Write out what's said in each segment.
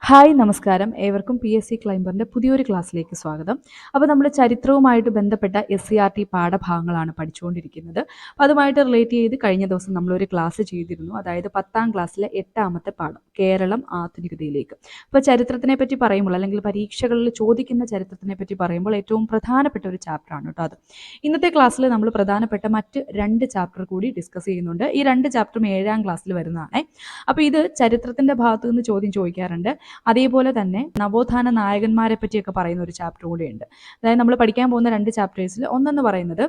Hi നമസ്കാരം. ഏവർക്കും PSC ക്ലൈംബറിൻ്റെ പുതിയൊരു ക്ലാസ്സിലേക്ക് സ്വാഗതം. അപ്പോൾ നമ്മൾ ചരിത്രവുമായിട്ട് ബന്ധപ്പെട്ട SCERT പാഠഭാഗങ്ങളാണ് പഠിച്ചുകൊണ്ടിരിക്കുന്നത്. അപ്പോൾ അതുമായിട്ട് റിലേറ്റ് ചെയ്ത് കഴിഞ്ഞ ദിവസം നമ്മളൊരു ക്ലാസ് ചെയ്തിരുന്നു. അതായത് 10ാം ക്ലാസ്സിലെ 8ാമത്തെ പാഠം കേരളം ആധുനികതയിലേക്ക്. അപ്പോൾ ചരിത്രത്തിനെ പറ്റി പറയുമ്പോൾ അല്ലെങ്കിൽ പരീക്ഷകളിൽ ചോദിക്കുന്ന ചരിത്രത്തിനെ പറ്റി പറയുമ്പോൾ ഏറ്റവും പ്രധാനപ്പെട്ട ഒരു ചാപ്റ്ററാണ് കേട്ടോ അത്. ഇന്നത്തെ ക്ലാസ്സിൽ നമ്മൾ പ്രധാനപ്പെട്ട മറ്റ് 2 ചാപ്റ്റർ കൂടി ഡിസ്കസ് ചെയ്യുന്നുണ്ട്. ഈ 2 ചാപ്റ്ററും 7ാം ക്ലാസ്സിൽ വരുന്നതാണ്. അപ്പോൾ ഇത് ചരിത്രത്തിൻ്റെ ഭാഗത്തു നിന്ന് ചോദ്യം ചോദിക്കാറുണ്ട്. അതേപോലെ തന്നെ നവോത്ഥാന നായകന്മാരെ പറ്റിയൊക്കെ പറയുന്ന ഒരു ചാപ്റ്റർ കൂടിയുണ്ട്. അതായത് നമ്മൾ പഠിക്കാൻ പോകുന്ന 2 ചാപ്റ്റേഴ്സിൽ ഒന്നെന്ന് പറയുന്നത്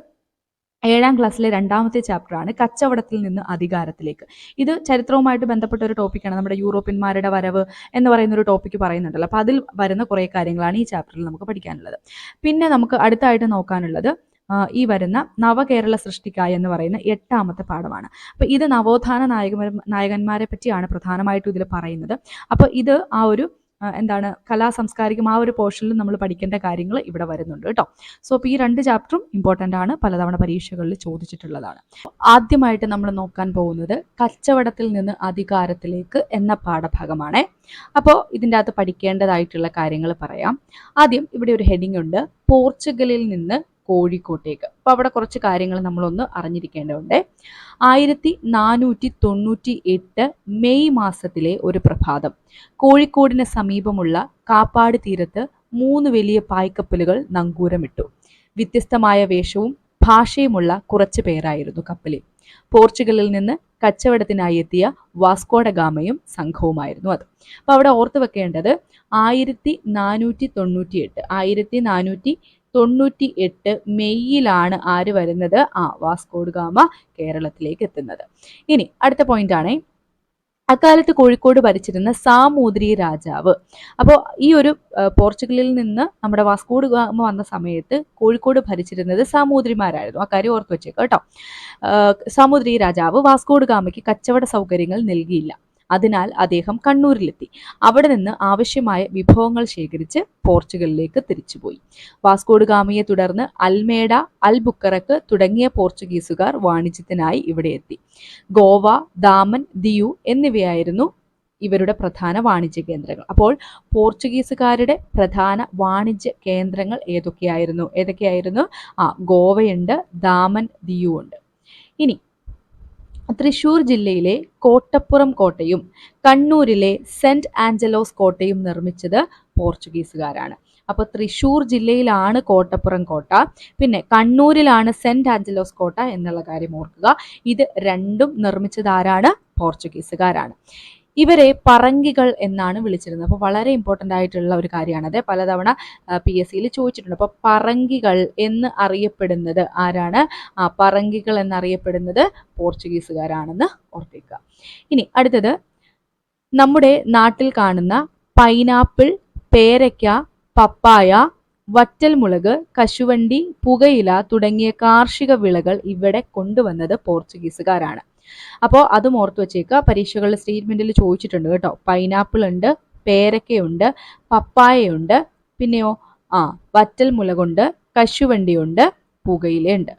7ാം ക്ലാസ്സിലെ 2ാമത്തെ ചാപ്റ്ററാണ് കച്ചവടത്തിൽ നിന്ന് അധികാരത്തിലേക്ക്. ഇത് ചരിത്രവുമായിട്ട് ബന്ധപ്പെട്ട ഒരു ടോപ്പിക്കാണ്. നമ്മുടെ യൂറോപ്യന്മാരുടെ വരവ് എന്ന് പറയുന്ന ഒരു ടോപ്പിക്ക് പറയുന്നുണ്ടല്ലോ. അപ്പോൾ അതിൽ വരുന്ന കുറേ കാര്യങ്ങളാണ് ഈ ചാപ്റ്ററിൽ നമുക്ക് പഠിക്കാനുള്ളത്. പിന്നെ നമുക്ക് അടുത്തായിട്ട് നോക്കാനുള്ളത് ഈ വരുന്ന നവകേരള സൃഷ്ടിക്കായി എന്ന് പറയുന്ന 8ാമത്തെ പാഠമാണ്. അപ്പോൾ ഇത് നവോത്ഥാന നായകന്മാരെ പറ്റിയാണ് പ്രധാനമായിട്ടും ഇതിൽ പറയുന്നത്. അപ്പോൾ ഇത് ആ ഒരു കലാസാംസ്കാരികം ആ ഒരു പോർഷനിൽ നമ്മൾ പഠിക്കേണ്ട കാര്യങ്ങൾ ഇവിടെ വരുന്നുണ്ട് കേട്ടോ. സോ അപ്പോൾ ഈ 2 ചാപ്റ്ററും ഇമ്പോർട്ടൻ്റ് ആണ്, പലതവണ പരീക്ഷകളിൽ ചോദിച്ചിട്ടുള്ളതാണ്. ആദ്യമായിട്ട് നമ്മൾ നോക്കാൻ പോകുന്നത് കച്ചവടത്തിൽ നിന്ന് അധികാരത്തിലേക്ക് എന്ന പാഠഭാഗമാണ്. അപ്പോൾ ഇതിൻ്റെ അകത്ത് പഠിക്കേണ്ടതായിട്ടുള്ള കാര്യങ്ങൾ പറയാം. ആദ്യം ഇവിടെ ഒരു ഹെഡിങ് ഉണ്ട്, പോർച്ചുഗലിൽ നിന്ന് കോഴിക്കോട്ടേക്ക്. അപ്പോൾ അവിടെ കുറച്ച് കാര്യങ്ങൾ നമ്മളൊന്ന് അറിഞ്ഞിരിക്കേണ്ടതുണ്ട്. 1498 മെയ് മാസത്തിലെ ഒരു പ്രഭാതം കോഴിക്കോടിന് സമീപമുള്ള കാപ്പാട് തീരത്ത് 3 വലിയ പായ്ക്കപ്പലുകൾ നങ്കൂരമിട്ടു. വ്യത്യസ്തമായ വേഷവും ഭാഷയുമുള്ള കുറച്ച് പേരായിരുന്നു കപ്പലിൽ. പോർച്ചുഗലിൽ നിന്ന് കച്ചവടത്തിനായി എത്തിയ വാസ്കോഡ ഗാമയും സംഘവുമായിരുന്നു അത്. അപ്പോൾ അവിടെ ഓർത്ത് വെക്കേണ്ടത് 1498 മെയ്യിലാണ് ആര് വരുന്നത്? വാസ്കോഡ ഗാമ കേരളത്തിലേക്ക് എത്തുന്നത്. ഇനി അടുത്ത പോയിന്റ് ആണ്, അക്കാലത്ത് കോഴിക്കോട് ഭരിച്ചിരുന്ന സാമൂതിരി രാജാവ്. അപ്പോൾ ഈ ഒരു പോർച്ചുഗലിൽ നിന്ന് നമ്മുടെ വാസ്കോഡ ഗാമ വന്ന സമയത്ത് കോഴിക്കോട് ഭരിച്ചിരുന്നത് സാമൂതിരിമാരായിരുന്നു. ആ കാര്യം ഓർത്ത് വെച്ചേക്കാം കേട്ടോ. സാമൂതിരി രാജാവ് വാസ്കോഡ ഗാമയ്ക്ക് കച്ചവട സൗകര്യങ്ങൾ നൽകിയില്ല. അതിനാൽ അദ്ദേഹം കണ്ണൂരിലെത്തി. അവിടെ നിന്ന് ആവശ്യമായ വിഭവങ്ങൾ ശേഖരിച്ച് പോർച്ചുഗലിലേക്ക് തിരിച്ചുപോയി. വാസ്കോഡ ഗാമയെ തുടർന്ന് അൽമേഡ, അൽബുക്കറക്ക് തുടങ്ങിയ പോർച്ചുഗീസുകാർ വാണിജ്യത്തിനായി ഇവിടെ എത്തി. ഗോവ, ദാമൻ, ദിയു എന്നിവയായിരുന്നു ഇവരുടെ പ്രധാന വാണിജ്യ കേന്ദ്രങ്ങൾ. അപ്പോൾ പോർച്ചുഗീസുകാരുടെ പ്രധാന വാണിജ്യ കേന്ദ്രങ്ങൾ ഏതൊക്കെയായിരുന്നു? ഗോവയുണ്ട്, ദാമൻ, ദിയു ഉണ്ട്. ഇനി തൃശ്ശൂർ ജില്ലയിലെ കോട്ടപ്പുറം കോട്ടയും കണ്ണൂരിലെ സെന്റ് ആഞ്ചലോസ് കോട്ടയും നിർമ്മിച്ചത് പോർച്ചുഗീസുകാരാണ്. അപ്പോൾ തൃശ്ശൂർ ജില്ലയിലാണ് കോട്ടപ്പുറം കോട്ട, പിന്നെ കണ്ണൂരിലാണ് സെന്റ് ആഞ്ചലോസ് കോട്ട എന്നുള്ള കാര്യം ഓർക്കുക. ഇത് രണ്ടും നിർമ്മിച്ചത് ആരാണ്? പോർച്ചുഗീസുകാരാണ്. ഇവരെ പറങ്കികൾ എന്നാണ് വിളിച്ചിരുന്നത്. അപ്പോൾ വളരെ ഇമ്പോർട്ടൻ്റ് ആയിട്ടുള്ള ഒരു കാര്യമാണത്. പലതവണ PSCയിൽ ചോദിച്ചിട്ടുണ്ട്. അപ്പോൾ പറങ്കികൾ എന്ന് അറിയപ്പെടുന്നത് ആരാണ്? പറങ്കികൾ എന്നറിയപ്പെടുന്നത് പോർച്ചുഗീസുകാരാണെന്ന് ഓർത്തിക്കുക. ഇനി അടുത്തത്, നമ്മുടെ നാട്ടിൽ കാണുന്ന പൈനാപ്പിൾ, പേരയ്ക്ക, പപ്പായ, വറ്റൽമുളക്, കശുവണ്ടി, പുകയില തുടങ്ങിയ കാർഷിക വിളകൾ ഇവിടെ കൊണ്ടുവന്നത് പോർച്ചുഗീസുകാരാണ്. അപ്പോൾ അതും ഓർത്ത് വെച്ചേക്കുക. പരീക്ഷകളുടെ സ്റ്റേറ്റ്മെന്റിൽ ചോദിച്ചിട്ടുണ്ട് കേട്ടോ. പൈനാപ്പിൾ ഉണ്ട്, പേരക്കയുണ്ട്, പപ്പായയുണ്ട്, പിന്നെയോ വറ്റൽമുളകുണ്ട്, കശുവണ്ടിയുണ്ട്, പുകയിലുണ്ട്.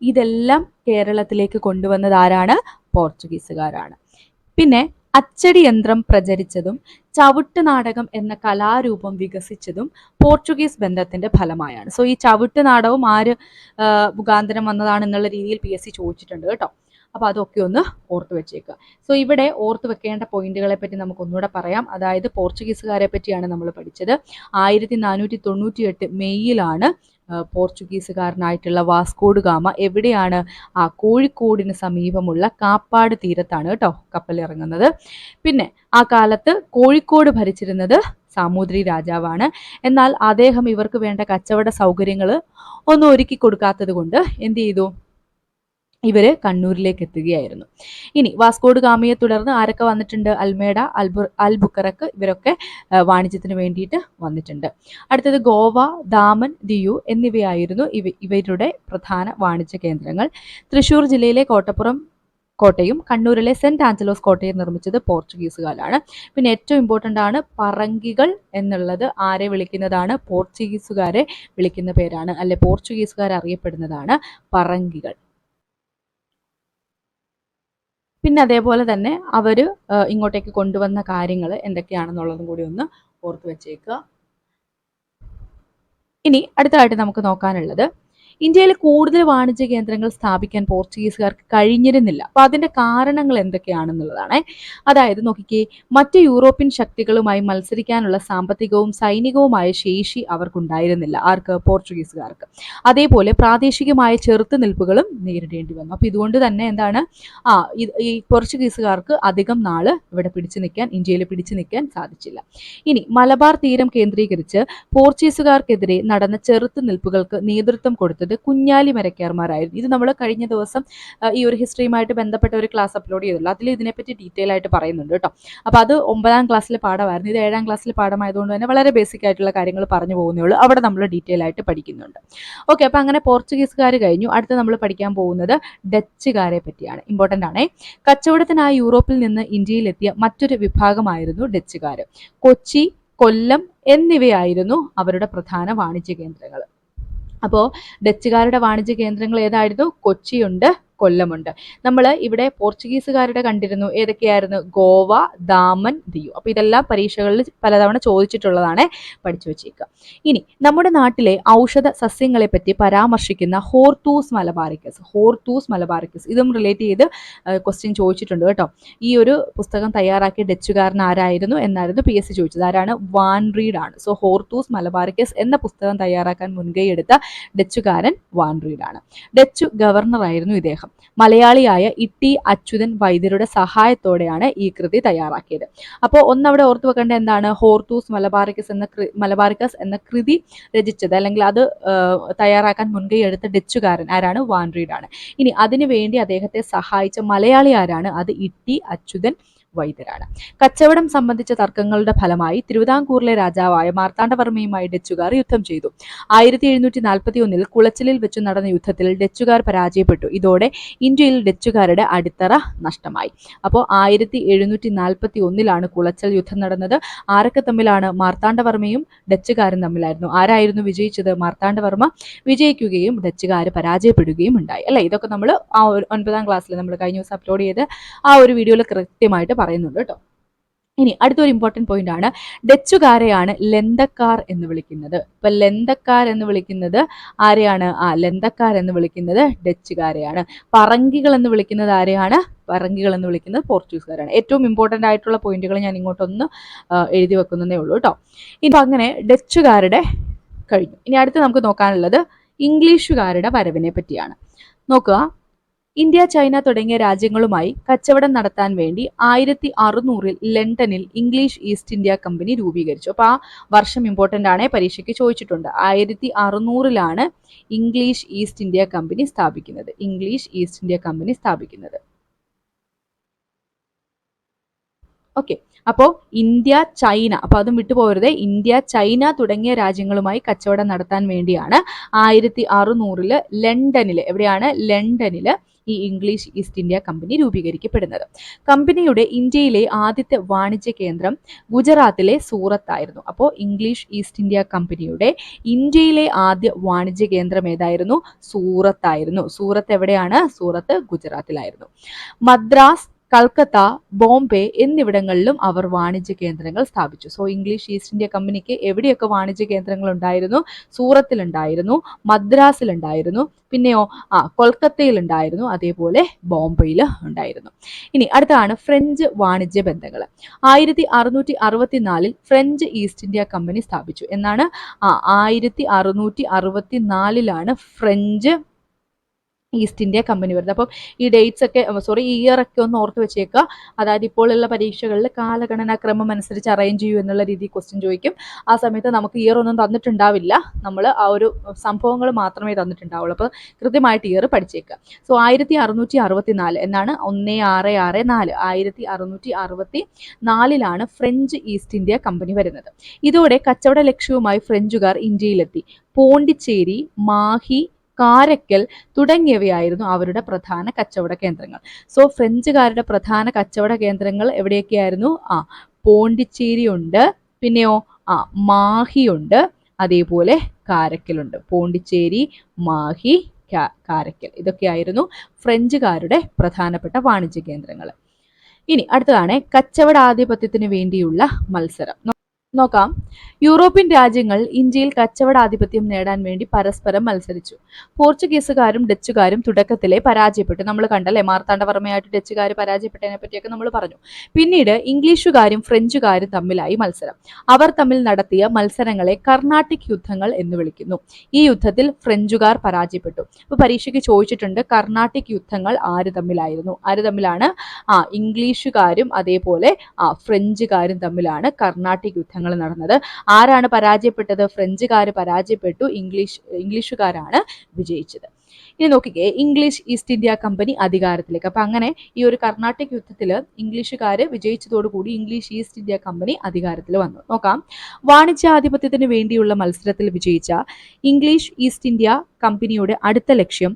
ഇതെല്ലാം കേരളത്തിലേക്ക് കൊണ്ടുവന്നത് ആരാണ്? പോർച്ചുഗീസുകാരാണ്. പിന്നെ അച്ചടി യന്ത്രം പ്രചരിച്ചതും ചവിട്ട് നാടകം എന്ന കലാരൂപം വികസിച്ചതും പോർച്ചുഗീസ് ബന്ധത്തിന്റെ ഫലമായാണ്. സോ ഈ ചവിട്ട് നാടകം ആര് മുഖാന്തരം വന്നതാണെന്നുള്ള രീതിയിൽ PSC ചോദിച്ചിട്ടുണ്ട് കേട്ടോ. അപ്പോൾ അതൊക്കെ ഒന്ന് ഓർത്ത് വെച്ചേക്കുക. സോ ഇവിടെ ഓർത്ത് വെക്കേണ്ട പോയിന്റുകളെ പറ്റി നമുക്കൊന്നുകൂടെ പറയാം. അതായത് പോർച്ചുഗീസുകാരെ പറ്റിയാണ് നമ്മൾ പഠിച്ചത്. 1498 മെയ്യിലാണ് പോർച്ചുഗീസുകാരനായിട്ടുള്ള വാസ്കോഡ ഗാമ എവിടെയാണ്? കോഴിക്കോടിന് സമീപമുള്ള കാപ്പാട് തീരത്താണ് കേട്ടോ കപ്പൽ ഇറങ്ങുന്നത്. പിന്നെ ആ കാലത്ത് കോഴിക്കോട് ഭരിച്ചിരുന്നത് സാമൂതിരി രാജാവാണ്. എന്നാൽ അദ്ദേഹം ഇവർക്ക് വേണ്ട കച്ചവട സൗകര്യങ്ങൾ ഒന്നും ഒരുക്കി കൊടുക്കാത്തത് കൊണ്ട് എന്ത് ചെയ്തു? ഇവര് കണ്ണൂരിലേക്ക് എത്തുകയായിരുന്നു. ഇനി വാസ്കോഡ ഗാമയെ തുടർന്ന് ആരൊക്കെ വന്നിട്ടുണ്ട്? അൽമേഡ, അൽബുക്കറക്ക്, ഇവരൊക്കെ വാണിജ്യത്തിന് വേണ്ടിയിട്ട് വന്നിട്ടുണ്ട്. അടുത്തത് ഗോവ, ദാമൻ, ദിയു എന്നിവയായിരുന്നു ഇവരുടെ പ്രധാന വാണിജ്യ കേന്ദ്രങ്ങൾ. തൃശ്ശൂർ ജില്ലയിലെ കോട്ടപ്പുറം കോട്ടയും കണ്ണൂരിലെ സെന്റ് ആഞ്ചലോസ് കോട്ടയും നിർമ്മിച്ചത് പോർച്ചുഗീസുകാരാണ്. പിന്നെ ഏറ്റവും ഇമ്പോർട്ടൻ്റ് ആണ്, പറങ്കികൾ എന്നുള്ളത് ആരെ വിളിക്കുന്നതാണ്? പോർച്ചുഗീസുകാരെ വിളിക്കുന്ന പേരാണ്, അല്ലെ പോർച്ചുഗീസുകാർ അറിയപ്പെടുന്നതാണ് പറങ്കികൾ. പിന്നെ അതേപോലെ തന്നെ അവർ ഇങ്ങോട്ടേക്ക് കൊണ്ടുവന്ന കാര്യങ്ങൾ എന്തൊക്കെയാണെന്നുള്ളതും കൂടി ഒന്ന് ഓർത്ത് വെച്ചേക്കുക. ഇനി അടുത്തതായിട്ട് നമുക്ക് നോക്കാനുള്ളത്, ഇന്ത്യയിൽ കൂടുതൽ വാണിജ്യ കേന്ദ്രങ്ങൾ സ്ഥാപിക്കാൻ പോർച്ചുഗീസുകാർക്ക് കഴിഞ്ഞിരുന്നില്ല. അപ്പൊ അതിന്റെ കാരണങ്ങൾ എന്തൊക്കെയാണെന്നുള്ളതാണ്. അതായത് നോക്കിക്കേ, മറ്റ് യൂറോപ്യൻ ശക്തികളുമായി മത്സരിക്കാനുള്ള സാമ്പത്തികവും സൈനികവുമായ ശേഷി അവർക്കുണ്ടായിരുന്നില്ല. ആർക്ക്? പോർച്ചുഗീസുകാർക്ക്. അതേപോലെ പ്രാദേശികമായ ചെറുത്തുനിൽപ്പുകളും നേരിടേണ്ടി വന്നു. അപ്പൊ ഇതുകൊണ്ട് തന്നെ എന്താണ്, ഈ പോർച്ചുഗീസുകാർക്ക് അധികം നാള് ഇവിടെ ഇന്ത്യയിൽ പിടിച്ചു നിൽക്കാൻ സാധിച്ചില്ല. ഇനി മലബാർ തീരം കേന്ദ്രീകരിച്ച് പോർച്ചുഗീസുകാർക്കെതിരെ നടന്ന ചെറുത്തുനിൽപ്പുകൾക്ക് നേതൃത്വം കൊടുത്തത് കുഞ്ഞാലി മരക്കാർമാരായിരുന്നു. ഇത് നമ്മൾ കഴിഞ്ഞ ദിവസം ഈ ഒരു ഹിസ്റ്ററിയുമായിട്ട് ബന്ധപ്പെട്ട ഒരു ക്ലാസ് അപ്ലോഡ് ചെയ്തല്ലോ, അതിൽ ഇതിനെപ്പറ്റി ഡീറ്റെയിൽ ആയിട്ട് പറയുന്നുണ്ട് കേട്ടോ. അപ്പോൾ അത് 9ാം ക്ലാസ്സിലെ പാഠമായിരുന്നു. ഇത് 7ാം ക്ലാസ്സിലെ പാഠമായതുകൊണ്ട് തന്നെ വളരെ ബേസിക് ആയിട്ടുള്ള കാര്യങ്ങൾ പറഞ്ഞു പോകുന്നേ ഉള്ളൂ. അവിടെ നമ്മൾ ഡീറ്റെയിൽ ആയിട്ട് പഠിക്കുന്നുണ്ട്. ഓക്കെ, അപ്പോൾ അങ്ങനെ പോർച്ചുഗീസുകാർ കഴിഞ്ഞു. അടുത്ത് നമ്മൾ പഠിക്കാൻ പോകുന്നത് ഡച്ചുകാരെ പറ്റിയാണ്. ഇമ്പോർട്ടൻ്റ് ആണേ. കച്ചവടത്തിനായി യൂറോപ്പിൽ നിന്ന് ഇന്ത്യയിലെത്തിയ മറ്റൊരു വിഭാഗമായിരുന്നു ഡച്ചുകാർ. കൊച്ചി, കൊല്ലം എന്നിവയായിരുന്നു അവരുടെ പ്രധാന വാണിജ്യ കേന്ദ്രങ്ങൾ. അപ്പോൾ ഡച്ചുകാരുടെ വാണിജ്യ കേന്ദ്രങ്ങൾ ഏതായിരുന്നു? കൊച്ചിയുണ്ട്, കൊല്ലമുണ്ട്. നമ്മൾ ഇവിടെ പോർച്ചുഗീസുകാരുടെ കണ്ടിരുന്നു, ഏതൊക്കെയായിരുന്നു? ഗോവ, ദാമൻ, ദിയു. അപ്പോൾ ഇതെല്ലാം പരീക്ഷകളിൽ പലതവണ ചോദിച്ചിട്ടുള്ളതാണ്, പഠിച്ചു വെച്ചേക്കുക. ഇനി നമ്മുടെ നാട്ടിലെ ഔഷധ സസ്യങ്ങളെ പറ്റി പരാമർശിക്കുന്ന ഹോർത്തൂസ് മലബാറിക്കസ്, ഇതും റിലേറ്റ് ചെയ്ത് ക്വസ്റ്റ്യൻ ചോദിച്ചിട്ടുണ്ട് കേട്ടോ. ഈ ഒരു പുസ്തകം തയ്യാറാക്കിയ ഡച്ചുകാരൻ ആരായിരുന്നു എന്നായിരുന്നു PSC ചോദിച്ചത്. ആരാണ്? വാൻ റീഡ് ആണ്. സോ ഹോർത്തൂസ് മലബാറിക്കസ് എന്ന പുസ്തകം തയ്യാറാക്കാൻ മുൻകൈ എടുത്ത ഡച്ചുകാരൻ വാൻ റീഡ് ആണ്. ഡച്ചു ഗവർണർ ആയിരുന്നു ഇദ്ദേഹം. മലയാളിയായ ഇട്ടി അച്യുതൻ വൈദ്യരുടെ സഹായത്തോടെയാണ് ഈ കൃതി തയ്യാറാക്കിയത്. അപ്പോൾ ഒന്നവിടെ ഓർത്തു വെക്കേണ്ട എന്താണ്? ഹോർത്തൂസ് മലബാറിക്കസ് എന്ന കൃതി രചിച്ചത് അല്ലെങ്കിൽ അത് തയ്യാറാക്കാൻ മുൻകൈ എടുത്ത ഡച്ചുകാരൻ ആരാണ്? വാൻ റീഡ് ആണ്. ഇനി അതിനു വേണ്ടി അദ്ദേഹത്തെ സഹായിച്ച മലയാളി ആരാണ്? അത് ഇട്ടി അച്യുതൻ വൈദ്യരാണ്. കച്ചവടം സംബന്ധിച്ച തർക്കങ്ങളുടെ ഫലമായി തിരുവിതാംകൂറിലെ രാജാവായ മാർത്താണ്ഡവർമ്മയുമായി ഡച്ചുകാർ യുദ്ധം ചെയ്തു. 1741 കുളച്ചിലിൽ വെച്ച് നടന്ന യുദ്ധത്തിൽ ഡച്ചുകാർ പരാജയപ്പെട്ടു. ഇതോടെ ഇന്ത്യയിൽ ഡച്ചുകാരുടെ അടിത്തറ നഷ്ടമായി. അപ്പോൾ 1741 കുളച്ചൽ യുദ്ധം നടന്നത്. ആരൊക്കെ തമ്മിലാണ്? മാർത്താണ്ഡവർമ്മയും ഡച്ചുകാരും തമ്മിലായിരുന്നു. ആരായിരുന്നു വിജയിച്ചത്? മാർത്താണ്ഡവർമ്മ വിജയിക്കുകയും ഡച്ചുകാർ പരാജയപ്പെടുകയും ഉണ്ടായി. അല്ലെ, ഇതൊക്കെ നമ്മൾ ആ 9ാം ക്ലാസ്സിൽ നമ്മൾ കഴിഞ്ഞ ദിവസം അപ്ലോഡ് ചെയ്ത് ആ ഒരു വീഡിയോയിൽ കൃത്യമായിട്ട് പറയുന്നുണ്ട് കേട്ടോ. ഇനി അടുത്തൊരു ഇമ്പോർട്ടൻറ്റ് പോയിന്റ് ആണ്, ഡച്ചുകാരെയാണ് ലന്തക്കാർ എന്ന് വിളിക്കുന്നത്. ഇപ്പൊ ലന്തക്കാർ എന്ന് വിളിക്കുന്നത് ആരെയാണ്? ലന്തക്കാർ എന്ന് വിളിക്കുന്നത് ഡച്ചുകാരെയാണ്. പറങ്കികൾ എന്ന് വിളിക്കുന്നത് ആരെയാണ്? പറങ്കികൾ എന്ന് വിളിക്കുന്നത് പോർച്ചുഗീസുകാരാണ്. ഏറ്റവും ഇമ്പോർട്ടൻ്റ് ആയിട്ടുള്ള പോയിന്റുകൾ ഞാൻ ഇങ്ങോട്ടൊന്ന് എഴുതി വെക്കുന്നതേ ഉള്ളൂ കേട്ടോ. ഇനി അങ്ങനെ ഡച്ചുകാരുടെ കഴിഞ്ഞു. ഇനി അടുത്ത് നമുക്ക് നോക്കാനുള്ളത് ഇംഗ്ലീഷുകാരുടെ വരവിനെ പറ്റിയാണ്. നോക്കുക, ഇന്ത്യ, ചൈന തുടങ്ങിയ രാജ്യങ്ങളുമായി കച്ചവടം നടത്താൻ വേണ്ടി 1600 ലണ്ടനിൽ ഇംഗ്ലീഷ് ഈസ്റ്റ് ഇന്ത്യ കമ്പനി രൂപീകരിച്ചു. അപ്പോൾ ആ വർഷം ഇമ്പോർട്ടൻ്റ് ആണ്, പരീക്ഷയ്ക്ക് ചോദിച്ചിട്ടുണ്ട്. 1600 ഇംഗ്ലീഷ് ഈസ്റ്റ് ഇന്ത്യ കമ്പനി സ്ഥാപിക്കുന്നത്. ഓക്കെ, അപ്പോൾ ഇന്ത്യ, ചൈന, അപ്പോൾ അതും വിട്ടുപോകരുത്. ഇന്ത്യ, ചൈന തുടങ്ങിയ രാജ്യങ്ങളുമായി കച്ചവടം നടത്താൻ വേണ്ടിയാണ് 1600 ലണ്ടനിൽ, എവിടെയാണ്? ലണ്ടനിൽ ഈ ഇംഗ്ലീഷ് ഈസ്റ്റ് ഇന്ത്യ കമ്പനി രൂപീകരിക്കപ്പെടുന്നത്. കമ്പനിയുടെ ഇന്ത്യയിലെ ആദ്യത്തെ വാണിജ്യ കേന്ദ്രം ഗുജറാത്തിലെ സൂറത്തായിരുന്നു. അപ്പോൾ ഇംഗ്ലീഷ് ഈസ്റ്റ് ഇന്ത്യ കമ്പനിയുടെ ഇന്ത്യയിലെ ആദ്യ വാണിജ്യ കേന്ദ്രം ഏതായിരുന്നു? സൂറത്തായിരുന്നു. സൂറത്ത് എവിടെയാണ്? സൂറത്ത് ഗുജറാത്തിലായിരുന്നു. മദ്രാസ്, കൽക്കത്ത, ബോംബെ എന്നിവിടങ്ങളിലും അവർ വാണിജ്യ കേന്ദ്രങ്ങൾ സ്ഥാപിച്ചു. സോ ഇംഗ്ലീഷ് ഈസ്റ്റ് ഇന്ത്യ കമ്പനിക്ക് എവിടെയൊക്കെ വാണിജ്യ കേന്ദ്രങ്ങൾ ഉണ്ടായിരുന്നു? സൂറത്തിലുണ്ടായിരുന്നു, മദ്രാസിലുണ്ടായിരുന്നു, പിന്നെയോ കൊൽക്കത്തയിലുണ്ടായിരുന്നു, അതേപോലെ ബോംബെയിൽ ഉണ്ടായിരുന്നു. ഇനി അടുത്താണ് ഫ്രഞ്ച് വാണിജ്യ ബന്ധങ്ങൾ. 1664 ഫ്രഞ്ച് ഈസ്റ്റ് ഇന്ത്യ കമ്പനി സ്ഥാപിച്ചു. എന്നാണ്? 1664 ഫ്രഞ്ച് ഈസ്റ്റ് ഇന്ത്യ കമ്പനി വരുന്നത്. അപ്പം ഈ ഡേറ്റ്സ് ഒക്കെ ഈ ഇയർ ഒക്കെ ഒന്ന് ഓർത്ത് വെച്ചേക്കുക. അതായത് ഇപ്പോഴുള്ള പരീക്ഷകളിൽ കാലഗണനാക്രമം അനുസരിച്ച് അറേഞ്ച് ചെയ്യൂ എന്നുള്ള രീതിയിൽ ക്വസ്റ്റ്യൻ ചോദിക്കും. ആ സമയത്ത് നമുക്ക് ഇയർ ഒന്നും തന്നിട്ടുണ്ടാവില്ല, നമ്മൾ ആ ഒരു സംഭവങ്ങൾ മാത്രമേ തന്നിട്ടുണ്ടാവുള്ളൂ. അപ്പോൾ കൃത്യമായിട്ട് ഇയർ പഠിച്ചേക്കുക. സോ 1664 എന്നാണ് 1664 1664 ഫ്രഞ്ച് ഈസ്റ്റ് ഇന്ത്യ കമ്പനി വരുന്നത്. ഇതോടെ കച്ചവട ലക്ഷ്യവുമായി ഫ്രഞ്ചുകാർ ഇന്ത്യയിലെത്തി. പോണ്ടിച്ചേരി, മാഹി, കാരക്കൽ തുടങ്ങിയവയായിരുന്നു അവരുടെ പ്രധാന കച്ചവട കേന്ദ്രങ്ങൾ. സോ ഫ്രഞ്ചുകാരുടെ പ്രധാന കച്ചവട കേന്ദ്രങ്ങൾ എവിടെയൊക്കെയായിരുന്നു? പോണ്ടിച്ചേരി ഉണ്ട്, പിന്നെയോ മാഹി ഉണ്ട്, അതേപോലെ കാരക്കലുണ്ട്. പോണ്ടിച്ചേരി, മാഹി, കാരയ്ക്കൽ. ഇതൊക്കെയായിരുന്നു ഫ്രഞ്ചുകാരുടെ പ്രധാനപ്പെട്ട വാണിജ്യ കേന്ദ്രങ്ങൾ. ഇനി അടുത്തതാണ് കച്ചവടാധിപത്യത്തിന് വേണ്ടിയുള്ള മത്സരം. നോക്കാം. യൂറോപ്യൻ രാജ്യങ്ങൾ ഇന്ത്യയിൽ കച്ചവടാധിപത്യം നേടാൻ വേണ്ടി പരസ്പരം മത്സരിച്ചു. പോർച്ചുഗീസുകാരും ഡച്ചുകാരും തുടക്കത്തിലെ പരാജയപ്പെട്ടു. നമ്മൾ കണ്ടല്ലേ, മാർത്താണ്ഡവർമ്മയായിട്ട് ഡച്ചുകാർ പരാജയപ്പെട്ടതിനെ പറ്റിയൊക്കെ നമ്മൾ പറഞ്ഞു. പിന്നീട് ഇംഗ്ലീഷുകാരും ഫ്രഞ്ചുകാരും തമ്മിലായി മത്സരം. അവർ തമ്മിൽ നടത്തിയ മത്സരങ്ങളെ കർണാട്ടിക് യുദ്ധങ്ങൾ എന്ന് വിളിക്കുന്നു. ഈ യുദ്ധത്തിൽ ഫ്രഞ്ചുകാർ പരാജയപ്പെട്ടു. ഇപ്പൊ പരീക്ഷയ്ക്ക് ചോദിച്ചിട്ടുണ്ട്, കർണാട്ടിക് യുദ്ധങ്ങൾ ആര് തമ്മിലായിരുന്നു? ആര് തമ്മിലാണ്? ഇംഗ്ലീഷുകാരും അതേപോലെ ഫ്രഞ്ചുകാരും തമ്മിലാണ് കർണാട്ടിക് യുദ്ധങ്ങൾ നടന്നത്. ആരാണ് പരാജയപ്പെട്ടത്? ഫ്രഞ്ചുകാർ പരാജയപ്പെട്ടു, ഇംഗ്ലീഷുകാരാണ് വിജയിച്ചത്. ഇനി നോക്കിക്കേ, ഇംഗ്ലീഷ് ഈസ്റ്റ് ഇന്ത്യ കമ്പനി അധികാരത്തിലേക്ക്. അപ്പൊ അങ്ങനെ ഈ ഒരു കർണാട്ടിക് യുദ്ധത്തിൽ ഇംഗ്ലീഷുകാര് വിജയിച്ചതോടുകൂടി ഇംഗ്ലീഷ് ഈസ്റ്റ് ഇന്ത്യ കമ്പനി അധികാരത്തിൽ വന്നു. നോക്കാം. വാണിജ്യാധിപത്യത്തിന് വേണ്ടിയുള്ള മത്സരത്തിൽ വിജയിച്ച ഇംഗ്ലീഷ് ഈസ്റ്റ് ഇന്ത്യ കമ്പനിയുടെ അടുത്ത ലക്ഷ്യം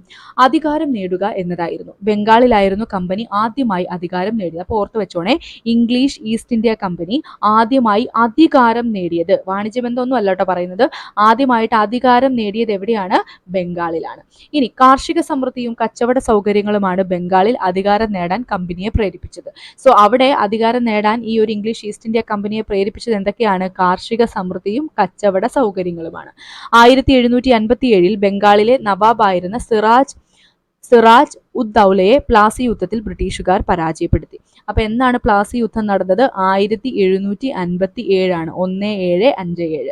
അധികാരം നേടുക എന്നതായിരുന്നു. ബംഗാളിലായിരുന്നു കമ്പനി ആദ്യമായി അധികാരം നേടിയത്. അപ്പോൾ ഓർത്ത് വെച്ചോണേ, ഇംഗ്ലീഷ് ഈസ്റ്റ് ഇന്ത്യ കമ്പനി ആദ്യമായി അധികാരം നേടിയത്, വാണിജ്യബന്ധമൊന്നും അല്ല കേട്ടോ പറയുന്നത്, ആദ്യമായിട്ട് അധികാരം നേടിയത് എവിടെയാണ്? ബംഗാളിലാണ്. ഇനി കാർഷിക സമൃദ്ധിയും കച്ചവട സൗകര്യങ്ങളുമാണ് ബംഗാളിൽ അധികാരം നേടാൻ കമ്പനിയെ പ്രേരിപ്പിച്ചത്. സോ അവിടെ അധികാരം നേടാൻ ഈ ഒരു ഇംഗ്ലീഷ് ഈസ്റ്റ് ഇന്ത്യ കമ്പനിയെ പ്രേരിപ്പിച്ചത് എന്തൊക്കെയാണ്? കാർഷിക സമൃദ്ധിയും കച്ചവട സൗകര്യങ്ങളുമാണ്. 1757 ബംഗാളിലെ നവാബായിരുന്ന സിറാജ് ഉദ് ദൗലയെ പ്ലാസി യുദ്ധത്തിൽ ബ്രിട്ടീഷുകാർ പരാജയപ്പെടുത്തി. അപ്പൊ എന്നാണ് പ്ലാസി യുദ്ധം നടന്നത്? 1757 ആണ്, 1757.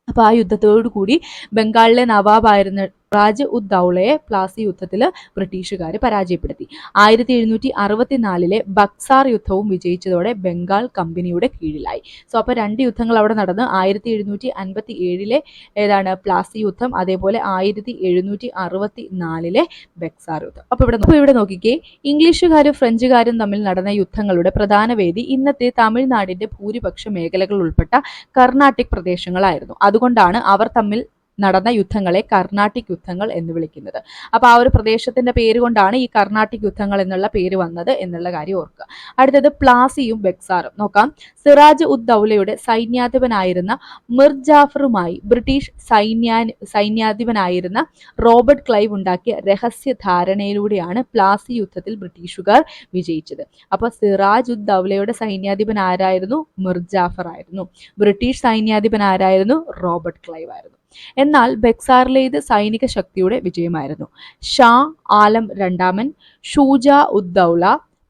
അപ്പൊ ആ യുദ്ധത്തോടു കൂടി ബംഗാളിലെ നവാബായിരുന്ന സിറാജ് ഉദ് ദൗലയെ പ്ലാസി യുദ്ധത്തിൽ ബ്രിട്ടീഷുകാർ പരാജയപ്പെടുത്തി. 1764 ബക്സാർ യുദ്ധവും വിജയിച്ചതോടെ ബംഗാൾ കമ്പനിയുടെ കീഴിലായി. സോ അപ്പൊ രണ്ട് യുദ്ധങ്ങൾ അവിടെ നടന്ന് 1757 ഏതാണ്? പ്ലാസി യുദ്ധം, അതേപോലെ 1764 ബക്സാർ യുദ്ധം. അപ്പൊ ഇവിടെ നോക്കിക്കേ, ഇംഗ്ലീഷുകാരും ഫ്രഞ്ചുകാരും തമ്മിൽ നടന്ന യുദ്ധങ്ങളുടെ പ്രധാന വേദി ഇന്നത്തെ തമിഴ്നാടിന്റെ ഭൂരിപക്ഷ മേഖലകൾ ഉൾപ്പെട്ട കർണാട്ടിക് പ്രദേശങ്ങളായിരുന്നു. അതുകൊണ്ടാണ് അവർ തമ്മിൽ നടന്ന യുദ്ധങ്ങളെ കർണാട്ടിക് യുദ്ധങ്ങൾ എന്ന് വിളിക്കുന്നത്. അപ്പൊ ആ ഒരു പ്രദേശത്തിന്റെ പേര് കൊണ്ടാണ് ഈ കർണാട്ടിക് യുദ്ധങ്ങൾ എന്നുള്ള പേര് വന്നത് എന്നുള്ള കാര്യം ഓർക്കുക. അടുത്തത് പ്ലാസിയും ബക്സാറും. നോക്കാം. സിറാജ് ഉദ് ദൗലയുടെ സൈന്യാധിപനായിരുന്ന മിർ ജാഫറുമായി ബ്രിട്ടീഷ് സൈന്യാധിപനായിരുന്ന റോബർട്ട് ക്ലൈവ് ഉണ്ടാക്കിയ രഹസ്യ ധാരണയിലൂടെയാണ് പ്ലാസി യുദ്ധത്തിൽ ബ്രിട്ടീഷുകാർ വിജയിച്ചത്. അപ്പൊ സിറാജ് ഉദ് ദൗലയുടെ സൈന്യാധിപൻ ആരായിരുന്നു? മിർ ജാഫർ ആയിരുന്നു. ബ്രിട്ടീഷ് സൈന്യാധിപൻ ആരായിരുന്നു? റോബർട്ട് ക്ലൈവ് ആയിരുന്നു. എന്നാൽ ബക്സാറിലേത് സൈനിക ശക്തിയുടെ വിജയമായിരുന്നു. ഷാ ആലം രണ്ടാമൻ, ഷൂജാ ഉദ് ദൗല,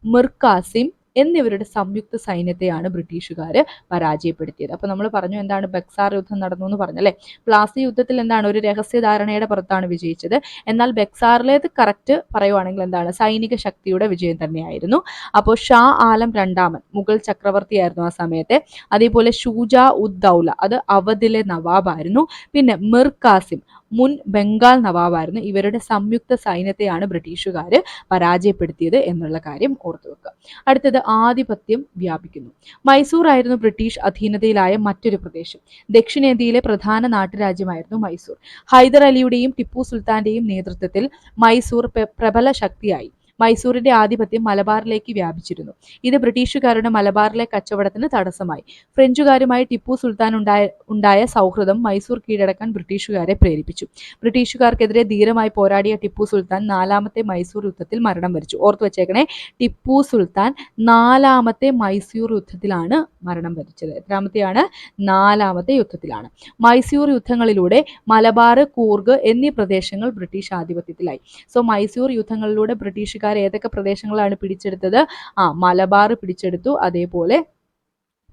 മിർ കാസിം എന്നിവരുടെ സംയുക്ത സൈന്യത്തെയാണ് ബ്രിട്ടീഷുകാർ പരാജയപ്പെടുത്തിയത്. അപ്പൊ നമ്മൾ പറഞ്ഞു എന്താണ് ബക്സാർ യുദ്ധം നടന്നു എന്ന് പറഞ്ഞല്ലേ. പ്ലാസി യുദ്ധത്തിൽ എന്താണ്? ഒരു രഹസ്യധാരണയുടെ പുറത്താണ് വിജയിച്ചത്. എന്നാൽ ബക്സാറിലേത് കറക്റ്റ് പറയുവാണെങ്കിൽ എന്താണ്? സൈനിക ശക്തിയുടെ വിജയം തന്നെയായിരുന്നു. അപ്പോൾ ഷാ ആലം രണ്ടാമൻ മുഗൾ ചക്രവർത്തിയായിരുന്നു ആ സമയത്തെ. അതേപോലെ ഷൂജാ ഉദ് ദൗല അത് അവധിലെ നവാബായിരുന്നു. പിന്നെ മിർ കാസിം മുൻ ബംഗാൾ നവാബായിരുന്നു. ഇവരുടെ സംയുക്ത സൈന്യത്തെയാണ് ബ്രിട്ടീഷുകാർ പരാജയപ്പെടുത്തിയത് എന്നുള്ള കാര്യം ഓർത്തു വെക്കുക. അടുത്തത് ആധിപത്യം വ്യാപിക്കുന്നു. മൈസൂർ ആയിരുന്നു ബ്രിട്ടീഷ് അധീനതയിലായ മറ്റൊരു പ്രദേശം. ദക്ഷിണേന്ത്യയിലെ പ്രധാന നാട്ടുരാജ്യമായിരുന്നു മൈസൂർ. ഹൈദർ അലിയുടെയും ടിപ്പു സുൽത്താന്റെയും നേതൃത്വത്തിൽ മൈസൂർ പ്രബല ശക്തിയായി. മൈസൂരിന്റെ ആധിപത്യം മലബാറിലേക്ക് വ്യാപിച്ചിരുന്നു. ഇത് ബ്രിട്ടീഷുകാരുടെ മലബാറിലെ കച്ചവടത്തിന് തടസ്സമായി. ഫ്രഞ്ചുകാരുമായി ടിപ്പു സുൽത്താൻ ഉണ്ടായ സൗഹൃദം മൈസൂർ കീഴടക്കാൻ ബ്രിട്ടീഷുകാരെ പ്രേരിപ്പിച്ചു. ബ്രിട്ടീഷുകാർക്കെതിരെ ധീരമായി പോരാടിയ ടിപ്പു സുൽത്താൻ 4ാമത്തെ മൈസൂർ യുദ്ധത്തിൽ മരണം വരിച്ചു. ഓർത്തു വെച്ചേക്കണേ, ടിപ്പു സുൽത്താൻ 4ാമത്തെ മൈസൂർ യുദ്ധത്തിലാണ് മരണം വരിച്ചത്. എത്രാമത്തെയാണ്? 4ാമത്തെ യുദ്ധത്തിലാണ്. മൈസൂർ യുദ്ധങ്ങളിലൂടെ മലബാർ, കൂർഗ് എന്നീ പ്രദേശങ്ങൾ ബ്രിട്ടീഷ് ആധിപത്യത്തിലായി. സോ മൈസൂർ യുദ്ധങ്ങളിലൂടെ ബ്രിട്ടീഷുകാർ ഏതൊക്കെ പ്രദേശങ്ങളാണ് പിടിച്ചെടുത്തത്? മലബാർ പിടിച്ചെടുത്തു, അതേപോലെ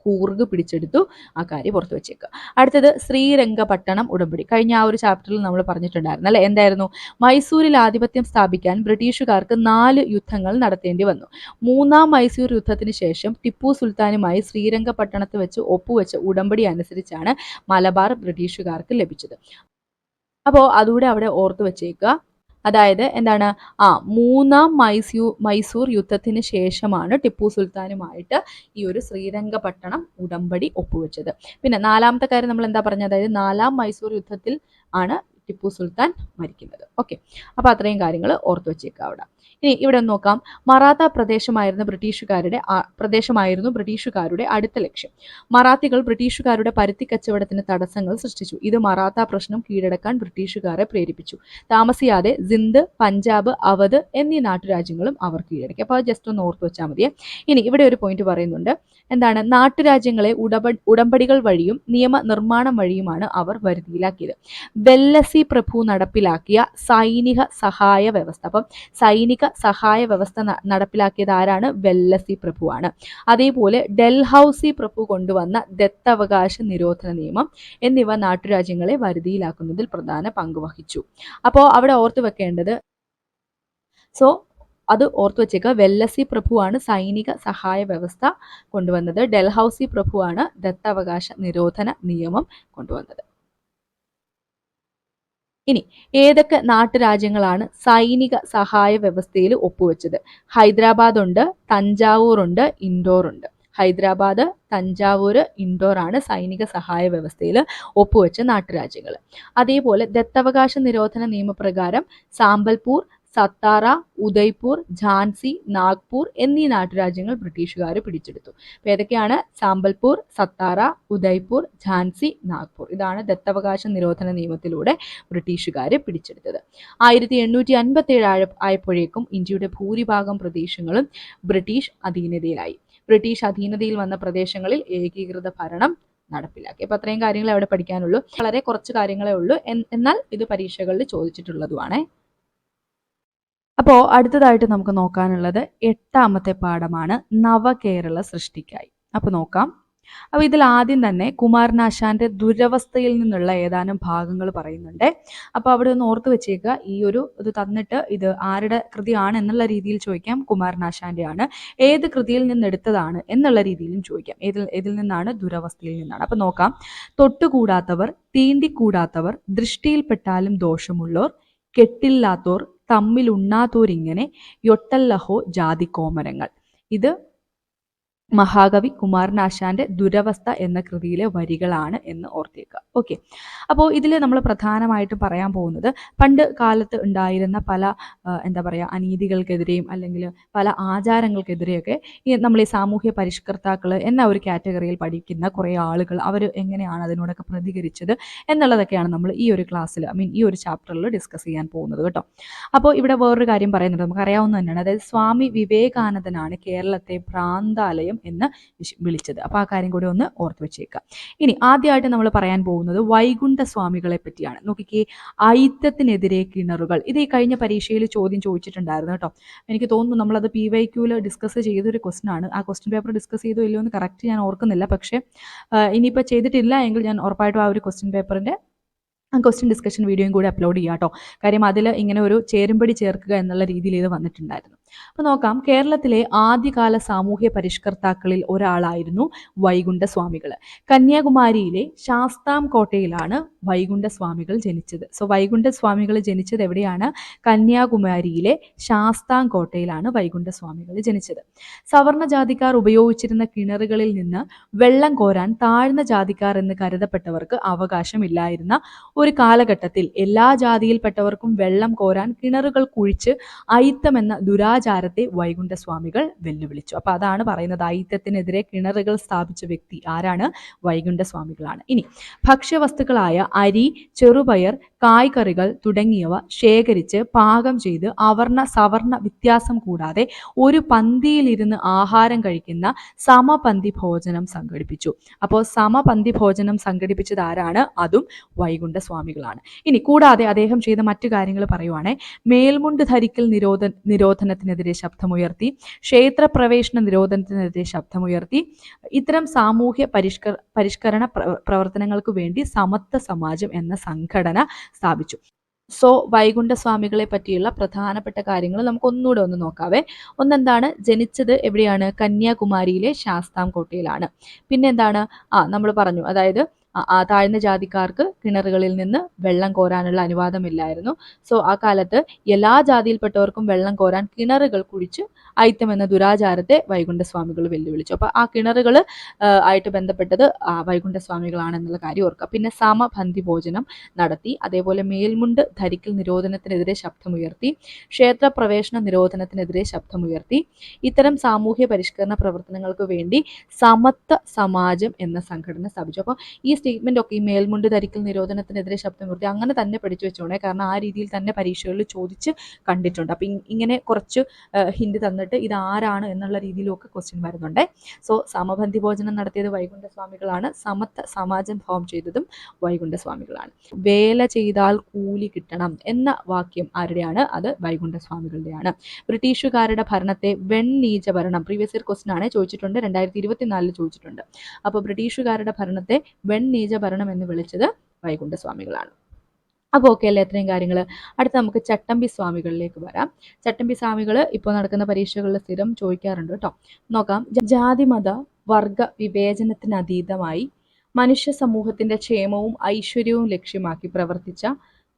കൂർഗ് പിടിച്ചെടുത്തു. ആ കാര്യം പുറത്തു വെച്ചേക്കുക. അടുത്തത് ശ്രീരംഗപട്ടണം ഉടമ്പടി. കഴിഞ്ഞ ആ ഒരു ചാപ്റ്ററിൽ നമ്മൾ പറഞ്ഞിട്ടുണ്ടായിരുന്നു അല്ലെ. എന്തായിരുന്നു? മൈസൂരിൽ ആധിപത്യം സ്ഥാപിക്കാൻ ബ്രിട്ടീഷുകാർക്ക് 4 യുദ്ധങ്ങൾ നടത്തേണ്ടി വന്നു. 3ാം മൈസൂർ യുദ്ധത്തിന് ശേഷം ടിപ്പു സുൽത്താനുമായി ശ്രീരംഗപട്ടണത്ത് വെച്ച് ഒപ്പുവെച്ച ഉടമ്പടി അനുസരിച്ചാണ് മലബാർ ബ്രിട്ടീഷുകാർക്ക് ലഭിച്ചത്. അപ്പോൾ അതുകൂടെ അവിടെ ഓർത്തു വെച്ചേക്കുക. അതായത് എന്താണ്? 3ാം മൈസൂർ യുദ്ധത്തിന് ശേഷമാണ് ടിപ്പു സുൽത്താനുമായിട്ട് ഈ ഒരു ശ്രീരംഗപട്ടണം ഉടമ്പടി ഒപ്പുവെച്ചത്. പിന്നെ 4ാമത്തെ കാര്യം നമ്മൾ എന്താ പറഞ്ഞത്? അതായത് 4ാം മൈസൂർ യുദ്ധത്തിൽ ആണ് ടിപ്പു സുൽത്താൻ മരിക്കുന്നത്. ഓക്കെ, അപ്പോൾ അത്രയും കാര്യങ്ങൾ ഓർത്തു വെച്ചേക്കുക അവിടെ. ഇനി ഇവിടെ നോക്കാം, മറാത്ത പ്രദേശമായിരുന്നു ബ്രിട്ടീഷുകാരുടെ അടുത്ത ലക്ഷ്യം. മറാത്തികൾ ബ്രിട്ടീഷുകാരുടെ പരുത്തി കച്ചവടത്തിന് തടസ്സങ്ങൾ സൃഷ്ടിച്ചു. ഇത് മറാത്ത പ്രശ്നം കീഴടക്കാൻ ബ്രിട്ടീഷുകാരെ പ്രേരിപ്പിച്ചു. താമസിയാതെ സിന്ധ്, പഞ്ചാബ്, അവധ് എന്നീ നാട്ടുരാജ്യങ്ങളും അവർ കീഴടക്കി. അപ്പോൾ ജസ്റ്റ് ഒന്ന് ഓർത്തു വെച്ചാൽ മതിയെ. ഇനി ഇവിടെ ഒരു പോയിന്റ് പറയുന്നുണ്ട്, എന്താണ്, നാട്ടുരാജ്യങ്ങളെ ഉടമ്പടികൾ വഴിയും നിയമനിർമ്മാണം വഴിയുമാണ് അവർ വരുതിയിലാക്കിയത്. വെല്ലസി പ്രഭു നടപ്പിലാക്കിയ സൈനിക സഹായ വ്യവസ്ഥ. അപ്പം സൈനിക സഹായ വ്യവസ്ഥ നടപ്പിലാക്കിയത് ആരാണ്? വെല്ലസി പ്രഭുവാണ്. അതേപോലെ ഡൽഹൌസി പ്രഭു കൊണ്ടുവന്ന ദത്തവകാശ നിരോധന നിയമം എന്നിവ നാട്ടുരാജ്യങ്ങളെ വരുതിയിലാക്കുന്നതിൽ പ്രധാന പങ്ക് വഹിച്ചു. അപ്പോൾ അവിടെ ഓർത്തു വെക്കേണ്ടത്, അത് ഓർത്തു വെച്ചേക്കുക, വെല്ലസി പ്രഭുവാണ് സൈനിക സഹായ വ്യവസ്ഥ കൊണ്ടുവന്നത്, ഡൽഹൌസി പ്രഭുവാണ് ദത്തവകാശ നിരോധന നിയമം കൊണ്ടുവന്നത്. ഇനി ഏതൊക്കെ നാട്ടുരാജ്യങ്ങളാണ് സൈനിക സഹായ വ്യവസ്ഥയിൽ ഒപ്പുവെച്ചത്? ഹൈദരാബാദ് ഉണ്ട്, തഞ്ചാവൂർ ഉണ്ട്, ഇൻഡോർ ഉണ്ട്. ഹൈദരാബാദ്, തഞ്ചാവൂർ, ഇൻഡോർ ആണ് സൈനിക സഹായ വ്യവസ്ഥയിൽ ഒപ്പുവെച്ച നാട്ടുരാജ്യങ്ങൾ. അതേപോലെ ദത്തവകാശ നിരോധന നിയമപ്രകാരം സാമ്പൽപൂർ, സത്താറ, ഉദയ്പൂർ, ഝാൻസി, നാഗ്പൂർ എന്നീ നാട്ടുരാജ്യങ്ങൾ ബ്രിട്ടീഷുകാർ പിടിച്ചെടുത്തു. അപ്പോൾ ഏതൊക്കെയാണ്? സാമ്പൽപൂർ, സത്താറ, ഉദയ്പൂർ, ഝാൻസി, നാഗ്പൂർ. ഇതാണ് ദത്തവകാശ നിരോധന നിയമത്തിലൂടെ ബ്രിട്ടീഷുകാർ പിടിച്ചെടുത്തത്. 1857 ആയപ്പോഴേക്കും ഇന്ത്യയുടെ ഭൂരിഭാഗം പ്രദേശങ്ങളും ബ്രിട്ടീഷ് അധീനതയിലായി. ബ്രിട്ടീഷ് അധീനതയിൽ വന്ന പ്രദേശങ്ങളിൽ ഏകീകൃത ഭരണം നടപ്പിലാക്കി. അപ്പോൾ അത്രയും കാര്യങ്ങൾ അവിടെ പഠിക്കാനുള്ളൂ. വളരെ കുറച്ച് കാര്യങ്ങളേ ഉള്ളൂ, എന്നാൽ ഇത് പരീക്ഷകളിൽ ചോദിച്ചിട്ടുള്ളതുമാണ്. അപ്പോൾ അടുത്തതായിട്ട് നമുക്ക് നോക്കാനുള്ളത് 8ാമത്തെ പാഠമാണ് നവകേരള സൃഷ്ടിക്കായി. അപ്പോൾ നോക്കാം. അപ്പോൾ ഇതിൽ ആദ്യം തന്നെ കുമാരനാശാന്റെ ദുരവസ്ഥയിൽ നിന്നുള്ള ഏതാനും ഭാഗങ്ങൾ പറയുന്നുണ്ട്. അപ്പോൾ അവിടെ ഒന്ന് ഓർത്ത് വെച്ചേക്കുക, ഈ ഒരു ഇത് തന്നിട്ട് ഇത് ആരുടെ കൃതിയാണ് എന്നുള്ള രീതിയിൽ ചോദിക്കാം. കുമാരനാശാന്റെ ആണ്. ഏത് കൃതിയിൽ നിന്ന് എടുത്തതാണ് എന്നുള്ള രീതിയിലും ചോദിക്കാം. ഏതിൽ നിന്നാണ്? ദുരവസ്ഥയിൽ നിന്നാണ്. അപ്പോൾ നോക്കാം. തൊട്ടുകൂടാത്തവർ, തീണ്ടിക്കൂടാത്തവർ, ദൃഷ്ടിയിൽപ്പെട്ടാലും ദോഷമുള്ളോർ, കെട്ടില്ലാത്തോർ, തമ്മിലുണ്ണാത്തോരിങ്ങനെ യൊട്ടല്ലഹോ ജാതിക്കോമരങ്ങൾ. ഇത് മഹാകവി കുമാരനാശാന്റെ ദുരവസ്ഥ എന്ന കൃതിയിലെ വരികളാണ് എന്ന് ഓർത്തേക്കുക. ഓക്കെ, അപ്പോൾ ഇതിൽ നമ്മൾ പ്രധാനമായിട്ടും പറയാൻ പോകുന്നത് പണ്ട് കാലത്ത് ഉണ്ടായിരുന്ന പല എന്താ പറയുക അനീതികൾക്കെതിരെയും അല്ലെങ്കിൽ പല ആചാരങ്ങൾക്കെതിരെയൊക്കെ നമ്മൾ ഈ സാമൂഹ്യ പരിഷ്കർത്താക്കൾ എന്ന ഒരു കാറ്റഗറിയിൽ പഠിക്കുന്ന കുറേ ആളുകൾ അവർ എങ്ങനെയാണ് അതിനോടൊക്കെ പ്രതികരിച്ചത് എന്നുള്ളതൊക്കെയാണ് നമ്മൾ ഈ ഒരു ക്ലാസ്സിൽ ഈ ഒരു ചാപ്റ്ററിൽ ഡിസ്കസ് ചെയ്യാൻ പോകുന്നത് കേട്ടോ. അപ്പോൾ ഇവിടെ വേറൊരു കാര്യം പറയുന്നുണ്ട്, നമുക്കറിയാവുന്ന തന്നെയാണ്. അതായത് സ്വാമി വിവേകാനന്ദനാണ് കേരളത്തെ ഭ്രാന്താലയം എന്ന് വിളിച്ചത്. അപ്പോൾ ആ കാര്യം കൂടി ഒന്ന് ഓർത്ത് വെച്ചേക്കുക. ഇനി ആദ്യമായിട്ട് നമ്മൾ പറയാൻ പോകുന്നത് വൈകുണ്ഠ സ്വാമികളെ പറ്റിയാണ്. നോക്കിക്കേ, ഐത്തത്തിനെതിരെ കിണറുകൾ. ഇത് ഈ കഴിഞ്ഞ പരീക്ഷയിൽ ചോദിച്ചിട്ടുണ്ടായിരുന്നു കേട്ടോ. എനിക്ക് തോന്നുന്നു നമ്മളത് PYQൽ ഡിസ്കസ് ചെയ്തൊരു ക്വസ്റ്റൻ ആണ്. ആ ക്വസ്റ്റ്യൻ പേപ്പർ ഡിസ്കസ് ചെയ്തോ ഇല്ലയോ എന്ന് കറക്റ്റ് ഞാൻ ഓർക്കുന്നില്ല. പക്ഷേ ഇനിയിപ്പോൾ ചെയ്തിട്ടില്ല എങ്കിൽ ഞാൻ ഉറപ്പായിട്ടും ആ ഒരു ക്വസ്റ്റ്യൻ പേപ്പറിൻ്റെ ക്വസ്റ്റ്യൻ ഡിസ്കഷൻ വീഡിയോയും കൂടി അപ്ലോഡ് ചെയ്യാം കേട്ടോ. കാര്യം അതിൽ ഇങ്ങനെ ഒരു ചേരുംപടി ചേർക്കുക എന്നുള്ള രീതിയിൽ ഇത് വന്നിട്ടുണ്ടായിരുന്നു. അപ്പോൾ നോക്കാം, കേരളത്തിലെ ആദ്യകാല സാമൂഹ്യ പരിഷ്കർത്താക്കളിൽ ഒരാളായിരുന്നു വൈകുണ്ഠ സ്വാമികൾ. കന്യാകുമാരിയിലെ ശാസ്താംകോട്ടയിലാണ് വൈകുണ്ഠ സ്വാമികൾ ജനിച്ചത്. വൈകുണ്ഠ സ്വാമികൾ ജനിച്ചത് എവിടെയാണ്? കന്യാകുമാരിയിലെ ശാസ്താംകോട്ടയിലാണ് വൈകുണ്ഠ സ്വാമികൾ ജനിച്ചത്. സവർണ ജാതിക്കാർ ഉപയോഗിച്ചിരുന്ന കിണറുകളിൽ നിന്ന് വെള്ളം കോരാൻ താഴ്ന്ന ജാതിക്കാർ എന്ന് കരുതപ്പെട്ടവർക്ക് അവകാശമില്ലായിരുന്ന ഒരു കാലഘട്ടത്തിൽ എല്ലാ ജാതിയിൽപ്പെട്ടവർക്കും വെള്ളം കോരാൻ കിണറുകൾ കുഴിച്ച് ഐത്തം എന്ന ദുരാചാരത്തെ വൈകുണ്ഠ സ്വാമികൾ വെല്ലുവിളിച്ചു. അപ്പോൾ അതാണ് പറയുന്നത്, ഐത്തത്തിനെതിരെ കിണറുകൾ സ്ഥാപിച്ച വ്യക്തി ആരാണ്? വൈകുണ്ഠ സ്വാമികളാണ്. ഇനി ഭക്ഷ്യവസ്തുക്കളായ അരി, ചെറുപയർ, കായ്കറികൾ തുടങ്ങിയവ ശേഖരിച്ച് പാകം ചെയ്ത് അവർണ സവർണ വ്യത്യാസം കൂടാതെ ഒരു പന്തിയിലിരുന്ന് ആഹാരം കഴിക്കുന്ന സമപന്തി ഭോജനം സംഘടിപ്പിച്ചു. അപ്പോൾ സമപന്തി ഭോജനം സംഘടിപ്പിച്ചത് ആരാണ്? അതും വൈകുണ്ഠ സ്വാമികളാണ്. ഇനി കൂടാതെ അദ്ദേഹം ചെയ്ത മറ്റു കാര്യങ്ങൾ പറയുവാണേ, മേൽമുണ്ട് ധരിക്കൽ നിരോധനത്തിനെതിരെ ശബ്ദമുയർത്തി, ക്ഷേത്രപ്രവേശന നിരോധനത്തിനെതിരെ ശബ്ദമുയർത്തി, ഇത്തരം സാമൂഹ്യ പരിഷ്കരണ പ്രവർത്തനങ്ങൾക്ക് വേണ്ടി സമത്വ സമാജം എന്ന സംഘടന സ്ഥാപിച്ചു. വൈകുണ്ഠ സ്വാമികളെ പറ്റിയുള്ള പ്രധാനപ്പെട്ട കാര്യങ്ങൾ നമുക്ക് ഒന്നുകൂടെ ഒന്ന് നോക്കാവേ. ഒന്നെന്താണ്? ജനിച്ചത് എവിടെയാണ്? കന്യാകുമാരിയിലെ ശാസ്താംകോട്ടയിലാണ്. പിന്നെ എന്താണ്? നമ്മൾ പറഞ്ഞു, അതായത് താഴ്ന്ന ജാതിക്കാർക്ക് കിണറുകളിൽ നിന്ന് വെള്ളം കോരാനുള്ള അനുവാദമില്ലായിരുന്നു. സോ ആ കാലത്ത് എല്ലാ ജാതിയിൽപ്പെട്ടവർക്കും വെള്ളം കോരാൻ കിണറുകൾ കുഴിച്ച് അയിത്തം എന്ന ദുരാചാരത്തെ വൈകുണ്ഠസ്വാമികൾ വെല്ലുവിളിച്ചു. അപ്പൊ ആ കിണറുകൾ ആയിട്ട് ബന്ധപ്പെട്ടത് വൈകുണ്ഠസ്വാമികളാണ് എന്നുള്ള കാര്യം ഓർക്കുക. പിന്നെ സമപന്തി ഭോജനം നടത്തി. അതേപോലെ മേൽമുണ്ട് ധരിക്കൽ നിരോധനത്തിനെതിരെ ശബ്ദമുയർത്തി. ക്ഷേത്ര പ്രവേശന നിരോധനത്തിനെതിരെ ശബ്ദമുയർത്തി. ഇത്തരം സാമൂഹ്യ പരിഷ്കരണ പ്രവർത്തനങ്ങൾക്ക് വേണ്ടി സമത്വ സമാജം എന്ന സംഘടന സ്ഥാപിച്ചു. അപ്പോൾ ഈ സ്റ്റേറ്റ്മെന്റ് ഒക്കെ ഈ മേൽമുണ്ട് ധരിക്കൽ നിരോധനത്തിനെതിരെ ശബ്ദമുയർത്തി അങ്ങനെ തന്നെ പഠിച്ചു വെച്ചോണേ, കാരണം ആ രീതിയിൽ തന്നെ പരീക്ഷകളിൽ ചോദിച്ച് കണ്ടിട്ടുണ്ട്. അപ്പൊ ഇങ്ങനെ കുറച്ച് ഹിന്റ് തന്നിട്ട് ഇത് ആരാണ് എന്നുള്ള രീതിയിലൊക്കെ ക്വസ്റ്റ്യൻ വരുന്നുണ്ട്. സോ സമപന്തി ഭോജനം നടത്തിയത് വൈകുണ്ഠസ്വാമികളാണ്. സമത്വ സമാജം ഫോം ചെയ്തതും വൈകുണ്ഠസ്വാമികളാണ്. വേല ചെയ്താൽ കൂലി കിട്ടണം എന്ന വാക്യം ആരുടെയാണ്? അത് വൈകുണ്ഠസ്വാമികളുടെയാണ്. ബ്രിട്ടീഷുകാരുടെ ഭരണത്തെ വെണ്ണീച ഭരണം, പ്രീവിയസ് ഇയർ ക്വസ്റ്റ്യൻ ആണ്, ചോദിച്ചിട്ടുണ്ട്, 2024 ചോദിച്ചിട്ടുണ്ട്. അപ്പോൾ ബ്രിട്ടീഷുകാരുടെ ഭരണത്തെ വെണ്ണീച ഭരണം എന്ന് വിളിച്ചത് വൈകുണ്ഠസ്വാമികളാണ്. അപ്പോൾ ഓക്കെ അല്ലേ ഇത്രയും കാര്യങ്ങൾ. അടുത്ത നമുക്ക് ചട്ടമ്പി സ്വാമികളിലേക്ക് വരാം. ചട്ടമ്പി സ്വാമികൾ ഇപ്പോൾ നടക്കുന്ന പരീക്ഷകളിൽ സ്ഥിരം ചോദിക്കാറുണ്ട് കേട്ടോ. നോക്കാം. ജാതിമത വർഗ വിവേചനത്തിനതീതമായി മനുഷ്യ സമൂഹത്തിന്റെ ക്ഷേമവും ഐശ്വര്യവും ലക്ഷ്യമാക്കി പ്രവർത്തിച്ച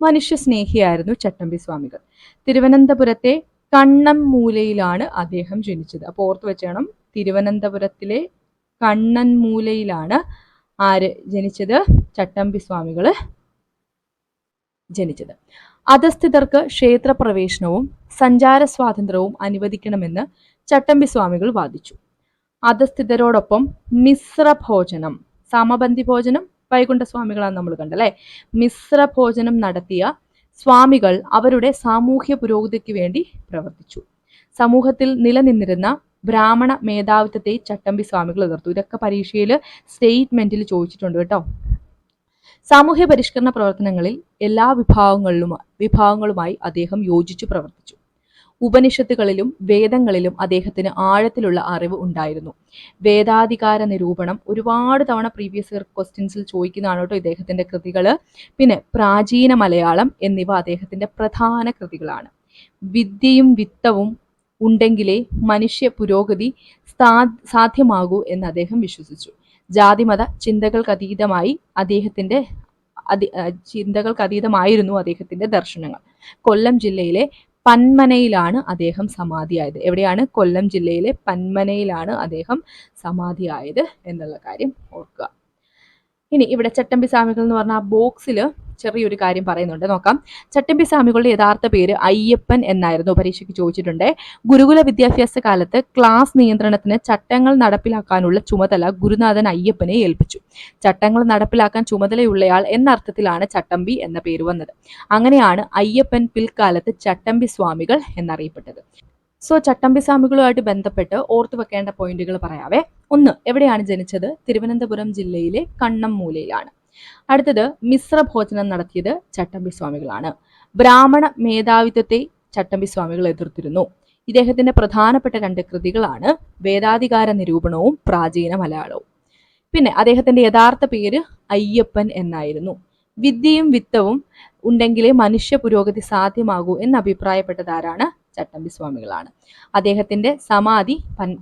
മനുഷ്യസ്നേഹിയായിരുന്നു ചട്ടമ്പി സ്വാമികൾ. തിരുവനന്തപുരത്തെ കണ്ണൻമൂലയിലാണ് അദ്ദേഹം ജനിച്ചത്. അപ്പോൾ ഓർത്ത് വെച്ചേണം, തിരുവനന്തപുരത്തിലെ കണ്ണൻമൂലയിലാണ് ആര് ജനിച്ചത്? ചട്ടമ്പി സ്വാമികൾ ജനിച്ചത്. അധസ്ഥിതർക്ക് ക്ഷേത്രപ്രവേശനവും സഞ്ചാര സ്വാതന്ത്ര്യവും അനുവദിക്കണമെന്ന് ചട്ടമ്പി സ്വാമികൾ വാദിച്ചു. അധസ്ഥിതരോടൊപ്പം മിശ്രഭോജനം, സമപന്തി ഭോജനം വൈകുണ്ഠസ്വാമികളാണ് നമ്മൾ കണ്ടല്ലേ. മിശ്രഭോജനം നടത്തിയ സ്വാമികൾ അവരുടെ സാമൂഹ്യ പുരോഗതിക്ക് വേണ്ടി പ്രവർത്തിച്ചു. സമൂഹത്തിൽ നിലനിന്നിരുന്ന ബ്രാഹ്മണ മേധാവിത്വത്തെ ചട്ടമ്പി സ്വാമികൾ എതിർത്തു. ഇതൊക്കെ പരീക്ഷയിൽ സ്റ്റേറ്റ്മെന്റിൽ ചോദിച്ചിട്ടുണ്ട് കേട്ടോ. സാമൂഹ്യ പരിഷ്കരണ പ്രവർത്തനങ്ങളിൽ എല്ലാ വിഭാഗങ്ങളുമായി അദ്ദേഹം യോജിച്ചു പ്രവർത്തിച്ചു. ഉപനിഷത്തുകളിലും വേദങ്ങളിലും അദ്ദേഹത്തിന് ആഴത്തിലുള്ള അറിവ് ഉണ്ടായിരുന്നു. വേദാധികാര നിരൂപണം ഒരുപാട് തവണ പ്രീവിയസ് ഇയർ ക്വസ്റ്റ്യൻസിൽ ചോദിക്കുന്നതാണ് കേട്ടോ ഇദ്ദേഹത്തിന്റെ കൃതികൾ. പിന്നെ പ്രാചീന മലയാളം എന്നിവ അദ്ദേഹത്തിന്റെ പ്രധാന കൃതികളാണ്. വിദ്യയും വിത്തവും ഉണ്ടെങ്കിലേ മനുഷ്യ പുരോഗതി സാധ്യമാകൂ എന്ന് അദ്ദേഹം വിശ്വസിച്ചു. ജാതിമത ചിന്തകൾക്കതീതമായിരുന്നു അദ്ദേഹത്തിന്റെ ദർശനങ്ങൾ. കൊല്ലം ജില്ലയിലെ പന്മനയിലാണ് അദ്ദേഹം സമാധിയായത്. എവിടെയാണ്? കൊല്ലം ജില്ലയിലെ പന്മനയിലാണ് അദ്ദേഹം സമാധിയായത് എന്നുള്ള കാര്യം ഓർക്കുക. ഇനി ഇവിടെ ചട്ടമ്പി സ്വാമികൾ എന്ന് പറഞ്ഞ ആ ബോക്സിൽ ചെറിയൊരു കാര്യം പറയുന്നുണ്ട്, നോക്കാം. ചട്ടമ്പി സ്വാമികളുടെ യഥാർത്ഥ പേര് അയ്യപ്പൻ എന്നായിരുന്നു. പരീക്ഷയ്ക്ക് ചോദിച്ചിട്ടുണ്ട്. ഗുരുകുല വിദ്യാഭ്യാസ കാലത്ത് ക്ലാസ് നിയന്ത്രണത്തിന് ചട്ടങ്ങൾ നടപ്പിലാക്കാനുള്ള ചുമതല ഗുരുനാഥൻ അയ്യപ്പനെ ഏൽപ്പിച്ചു. ചട്ടങ്ങൾ നടപ്പിലാക്കാൻ ചുമതലയുള്ളയാൾ എന്ന അർത്ഥത്തിലാണ് ചട്ടമ്പി എന്ന പേര് വന്നത്. അങ്ങനെയാണ് അയ്യപ്പൻ പിൽക്കാലത്ത് ചട്ടമ്പി സ്വാമികൾ എന്നറിയപ്പെട്ടത്. സോ ചട്ടമ്പി സ്വാമികളുമായിട്ട് ബന്ധപ്പെട്ട് ഓർത്തു വെക്കേണ്ട പോയിന്റുകൾ പറയാവേ. ഒന്ന്, എവിടെയാണ് ജനിച്ചത്? തിരുവനന്തപുരം ജില്ലയിലെ കണ്ണംമൂലയിലാണ്. അടുത്തത്, മിശ്രഭോജനം നടത്തിയത് ചട്ടമ്പി സ്വാമികളാണ്. ബ്രാഹ്മണ മേധാവിത്വത്തെ ചട്ടമ്പി സ്വാമികൾ എതിർത്തിരുന്നു. ഇദ്ദേഹത്തിന്റെ പ്രധാനപ്പെട്ട 2 കൃതികളാണ് വേദാധികാര നിരൂപണവും പ്രാചീന മലയാളവും. പിന്നെ അദ്ദേഹത്തിന്റെ യഥാർത്ഥ പേര് അയ്യപ്പൻ എന്നായിരുന്നു. വിദ്യയും വിത്തവും ഉണ്ടെങ്കിലേ മനുഷ്യ പുരോഗതി സാധ്യമാകൂ എന്ന് അഭിപ്രായപ്പെട്ടതാരാണ്? ചട്ടമ്പി സ്വാമികളാണ്. അദ്ദേഹത്തിന്റെ സമാധി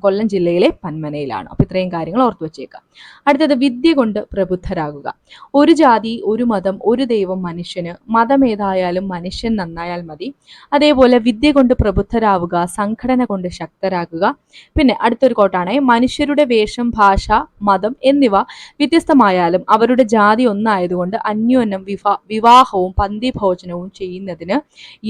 കൊല്ലം ജില്ലയിലെ പന്മനയിലാണ്. അപ്പൊ ഇത്രയും കാര്യങ്ങൾ ഓർത്തു വെച്ചേക്കാം. അടുത്തത്, വിദ്യ കൊണ്ട് പ്രബുദ്ധരാകുക. ഒരു ജാതി, ഒരു മതം, ഒരു ദൈവം മനുഷ്യന്. മതമേതായാലും മനുഷ്യൻ നന്നായാൽ മതി. അതേപോലെ വിദ്യ കൊണ്ട് പ്രബുദ്ധരാവുക, സംഘടന കൊണ്ട് ശക്തരാകുക. പിന്നെ അടുത്തൊരു കോട്ടാണ്, മനുഷ്യരുടെ വേഷം, ഭാഷ, മതം എന്നിവ വ്യത്യസ്തമായാലും അവരുടെ ജാതി ഒന്നായതുകൊണ്ട് അന്യോന്യം വിവാഹവും പന്തിഭോജനവും ചെയ്യുന്നതിന്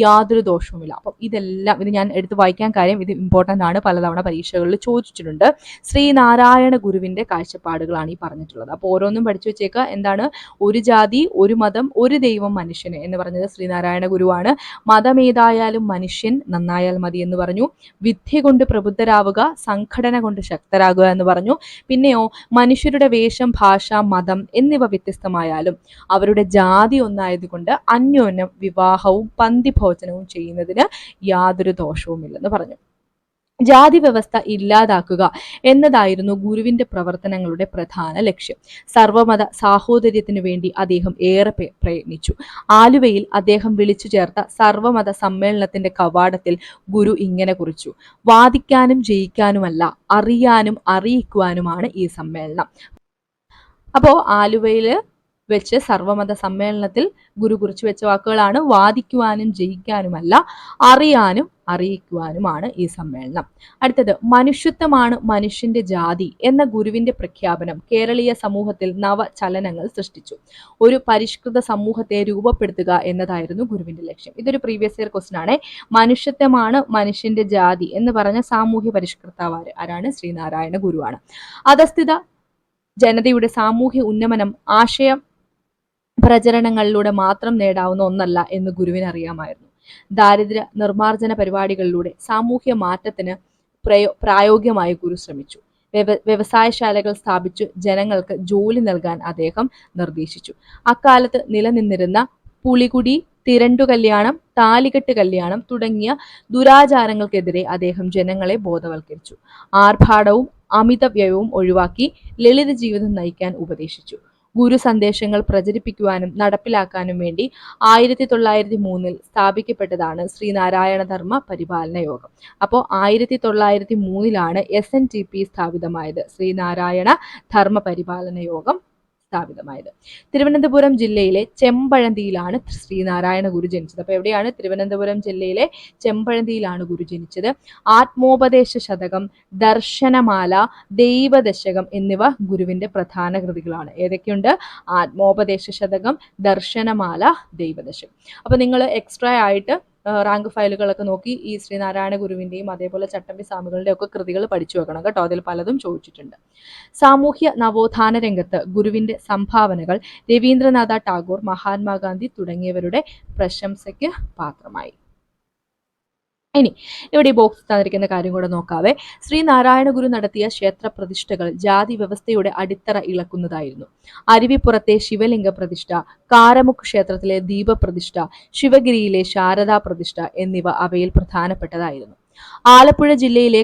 യാതൊരു ദോഷവുമില്ല. അപ്പം ഇതെല്ലാം ഇത് ഞാൻ എടുത്ത് വായിക്കാൻ കാര്യം ഇത് ഇമ്പോർട്ടൻ്റ് ആണ്, പലതവണ പരീക്ഷകളിൽ ചോദിച്ചിട്ടുണ്ട്. ശ്രീനാരായണ ഗുരുവിന്റെ കാഴ്ചപ്പാടുകളാണ് ഈ പറഞ്ഞിട്ടുള്ളത്. അപ്പോൾ ഓരോന്നും പഠിച്ചു വെച്ചേക്കുക. എന്താണ്? ഒരു ജാതി, ഒരു മതം, ഒരു ദൈവം മനുഷ്യന് എന്ന് പറഞ്ഞത് ശ്രീനാരായണ ഗുരുവാണ്. മതമേതായാലും മനുഷ്യൻ നന്നായാൽ മതി എന്ന് പറഞ്ഞു. വിദ്യ കൊണ്ട് പ്രബുദ്ധരാവുക, സംഘടന കൊണ്ട് ശക്തരാകുക എന്ന് പറഞ്ഞു. പിന്നെയോ, മനുഷ്യരുടെ വേഷം, ഭാഷ, മതം എന്നിവ വ്യത്യസ്തമായാലും അവരുടെ ജാതി ഒന്നായതുകൊണ്ട് അന്യോന്യം വിവാഹവും പന്തിഭോജനവും ചെയ്യുന്നതിന് യാതൊരു ദോഷവുമില്ലെന്ന് പറഞ്ഞു. ജാതി വ്യവസ്ഥ ഇല്ലാതാക്കുക എന്നതായിരുന്നു ഗുരുവിന്റെ പ്രവർത്തനങ്ങളുടെ പ്രധാന ലക്ഷ്യം. സർവമത സാഹോദര്യത്തിനു വേണ്ടി അദ്ദേഹം ഏറെ പ്രയത്നിച്ചു. ആലുവയിൽ അദ്ദേഹം വിളിച്ചു ചേർത്ത സർവമത സമ്മേളനത്തിന്റെ കവാടത്തിൽ ഗുരു ഇങ്ങനെ കുറിച്ചു: വാദിക്കാനും ജയിക്കാനുമല്ല, അറിയാനും അറിയിക്കുവാനുമാണ് ഈ സമ്മേളനം. അപ്പോൾ ആലുവയിൽ വെച്ച് സർവമത സമ്മേളനത്തിൽ ഗുരു കുറിച്ചു വെച്ച വാക്കുകളാണ്. വാദിക്കുവാനും ജയിക്കാനുമല്ല, അറിയാനും അറിയിക്കുവാനുമാണ് ഈ സമ്മേളനം. അടുത്തത്, മനുഷ്യത്വമാണ് മനുഷ്യന്റെ ജാതി എന്ന ഗുരുവിന്റെ പ്രഖ്യാപനം കേരളീയ സമൂഹത്തിൽ നവചലനങ്ങൾ സൃഷ്ടിച്ചു. ഒരു പരിഷ്കൃത സമൂഹത്തെ രൂപപ്പെടുത്തുക എന്നതായിരുന്നു ഗുരുവിന്റെ ലക്ഷ്യം. ഇതൊരു പ്രീവിയസ് ഇയർ ക്വസ്റ്റൻ ആണ്. മനുഷ്യത്വമാണ് മനുഷ്യന്റെ ജാതി എന്ന് പറഞ്ഞ സാമൂഹ്യ പരിഷ്കർത്താവ് ആരാണ്? ശ്രീനാരായണ ഗുരുവാണ്. അധസ്ഥിത ജനതയുടെ സാമൂഹ്യ ഉന്നമനം ആശയം പ്രചരണങ്ങളിലൂടെ മാത്രം നേടാവുന്ന ഒന്നല്ല എന്ന് ഗുരുവിന് അറിയാമായിരുന്നു. ദാരിദ്ര്യ നിർമ്മാർജ്ജന പരിപാടികളിലൂടെ സാമൂഹ്യ മാറ്റത്തിന് പ്രായോഗികമായി ഗുരു ശ്രമിച്ചു. വ്യവസായശാലകൾ സ്ഥാപിച്ചു ജനങ്ങൾക്ക് ജോലി നൽകാൻ അദ്ദേഹം നിർദ്ദേശിച്ചു. അക്കാലത്ത് നിലനിന്നിരുന്ന പുളികുടി, തിരണ്ടു കല്യാണം, താലികെട്ട് കല്യാണം തുടങ്ങിയ ദുരാചാരങ്ങൾക്കെതിരെ അദ്ദേഹം ജനങ്ങളെ ബോധവൽക്കരിച്ചു. ആർഭാടവും അമിത വ്യയവും ഒഴിവാക്കി ലളിത ജീവിതം നയിക്കാൻ ഉപദേശിച്ചു. ഗുരു സന്ദേശങ്ങൾ പ്രചരിപ്പിക്കുവാനും നടപ്പിലാക്കാനും വേണ്ടി 1903 സ്ഥാപിക്കപ്പെട്ടതാണ് ശ്രീനാരായണ ധർമ്മ പരിപാലന യോഗം. അപ്പോൾ 1903 SNTP സ്ഥാപിതമായത്, ശ്രീനാരായണ ധർമ്മ പരിപാലന യോഗം സ്ഥാപിതമായത്. തിരുവനന്തപുരം ജില്ലയിലെ ചെമ്പഴന്തിയിലാണ് ശ്രീനാരായണ ഗുരു ജനിച്ചത്. അപ്പൊ എവിടെയാണ്? തിരുവനന്തപുരം ജില്ലയിലെ ചെമ്പഴന്തിയിലാണ് ഗുരു ജനിച്ചത്. ആത്മോപദേശ ശതകം, ദർശനമാല, ദൈവദശകം എന്നിവ ഗുരുവിന്റെ പ്രധാന കൃതികളാണ്. ഏതൊക്കെയുണ്ട്? ആത്മോപദേശ ശതകം, ദർശനമാല, ദൈവദശകം. അപ്പൊ നിങ്ങൾ എക്സ്ട്രാ ആയിട്ട് റാങ്ക് ഫയലുകളൊക്കെ നോക്കി ഈ ശ്രീനാരായണ ഗുരുവിന്റെയും അതേപോലെ ചട്ടമ്പി സ്വാമികളുടെയും ഒക്കെ കൃതികൾ പഠിച്ചു വെക്കണം കേട്ടോ. അതിൽ പലതും ചോദിച്ചിട്ടുണ്ട്. സാമൂഹ്യ നവോത്ഥാന രംഗത്ത് ഗുരുവിന്റെ സംഭാവനകൾ രവീന്ദ്രനാഥ ടാഗോർ, മഹാത്മാഗാന്ധി തുടങ്ങിയവരുടെ പ്രശംസയ്ക്ക് പാത്രമായി. ഇനി ഇവിടെ ഈ ബോക്സ് തന്നിരിക്കുന്ന കാര്യം കൂടെ നോക്കാവേ. ശ്രീനാരായണ ഗുരു നടത്തിയ ക്ഷേത്ര പ്രതിഷ്ഠകൾ ജാതി വ്യവസ്ഥയുടെ അടിത്തറ ഇളക്കുന്നതായിരുന്നു. അരുവിപ്പുറത്തെ ശിവലിംഗ പ്രതിഷ്ഠ, കാരമുക്ക് ക്ഷേത്രത്തിലെ ദീപപ്രതിഷ്ഠ, ശിവഗിരിയിലെ ശാരദാ പ്രതിഷ്ഠ എന്നിവ അവയിൽ പ്രധാനപ്പെട്ടതായിരുന്നു. ആലപ്പുഴ ജില്ലയിലെ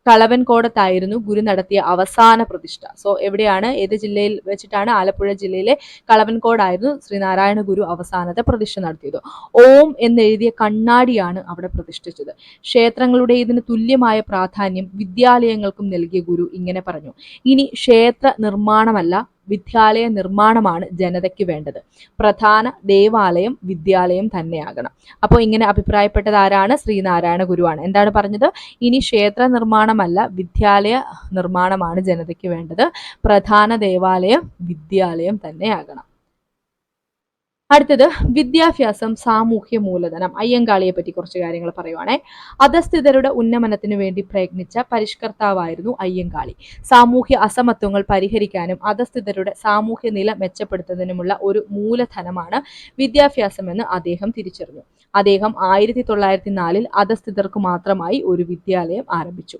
കളവൻകോടത്തായിരുന്നു ഗുരു നടത്തിയ അവസാന പ്രതിഷ്ഠ. സോ എവിടെയാണ്? ഏത് ജില്ലയിൽ വെച്ചിട്ടാണ്? ആലപ്പുഴ ജില്ലയിലെ കളവൻകോടായിരുന്നു ശ്രീനാരായണ ഗുരു അവസാനത്തെ പ്രതിഷ്ഠ നടത്തിയത്. ഓം എന്നെഴുതിയ കണ്ണാടിയാണ് അവിടെ പ്രതിഷ്ഠിച്ചത്. ക്ഷേത്രങ്ങളുടെ ഇതിന് തുല്യമായ പ്രാധാന്യം വിദ്യാലയങ്ങൾക്കും നൽകിയ ഗുരു ഇങ്ങനെ പറഞ്ഞു: ഇനി ക്ഷേത്ര നിർമ്മാണമല്ല, വിദ്യാലയ നിർമ്മാണമാണ് ജനതയ്ക്ക് വേണ്ടത്. പ്രധാന ദേവാലയം വിദ്യാലയം തന്നെയാകണം. അപ്പോൾ ഇങ്ങനെ അഭിപ്രായപ്പെട്ടത് ആരാണ്? ശ്രീനാരായണ ഗുരുവാണ്. എന്താണ് പറഞ്ഞത്? ഇനി ക്ഷേത്ര നിർമ്മാണമല്ല, വിദ്യാലയ നിർമ്മാണമാണ് ജനതയ്ക്ക് വേണ്ടത്. പ്രധാന ദേവാലയം വിദ്യാലയം തന്നെയാകണം. അടുത്തത്, വിദ്യാഭ്യാസം, സാമൂഹ്യ മൂലധനം. അയ്യങ്കാളിയെ പറ്റി കുറച്ച് കാര്യങ്ങൾ പറയുവാണേ. അധസ്ഥിതരുടെ ഉന്നമനത്തിനു വേണ്ടി പ്രയത്നിച്ച പരിഷ്കർത്താവായിരുന്നു അയ്യങ്കാളി. സാമൂഹ്യ അസമത്വങ്ങൾ പരിഹരിക്കാനും അധസ്ഥിതരുടെ സാമൂഹ്യ നില മെച്ചപ്പെടുത്തുന്നതിനുമുള്ള ഒരു മൂലധനമാണ് വിദ്യാഭ്യാസമെന്ന് അദ്ദേഹം തിരിച്ചറിഞ്ഞു. അദ്ദേഹം 1904 അധസ്ഥിതർക്ക് മാത്രമായി ഒരു വിദ്യാലയം ആരംഭിച്ചു.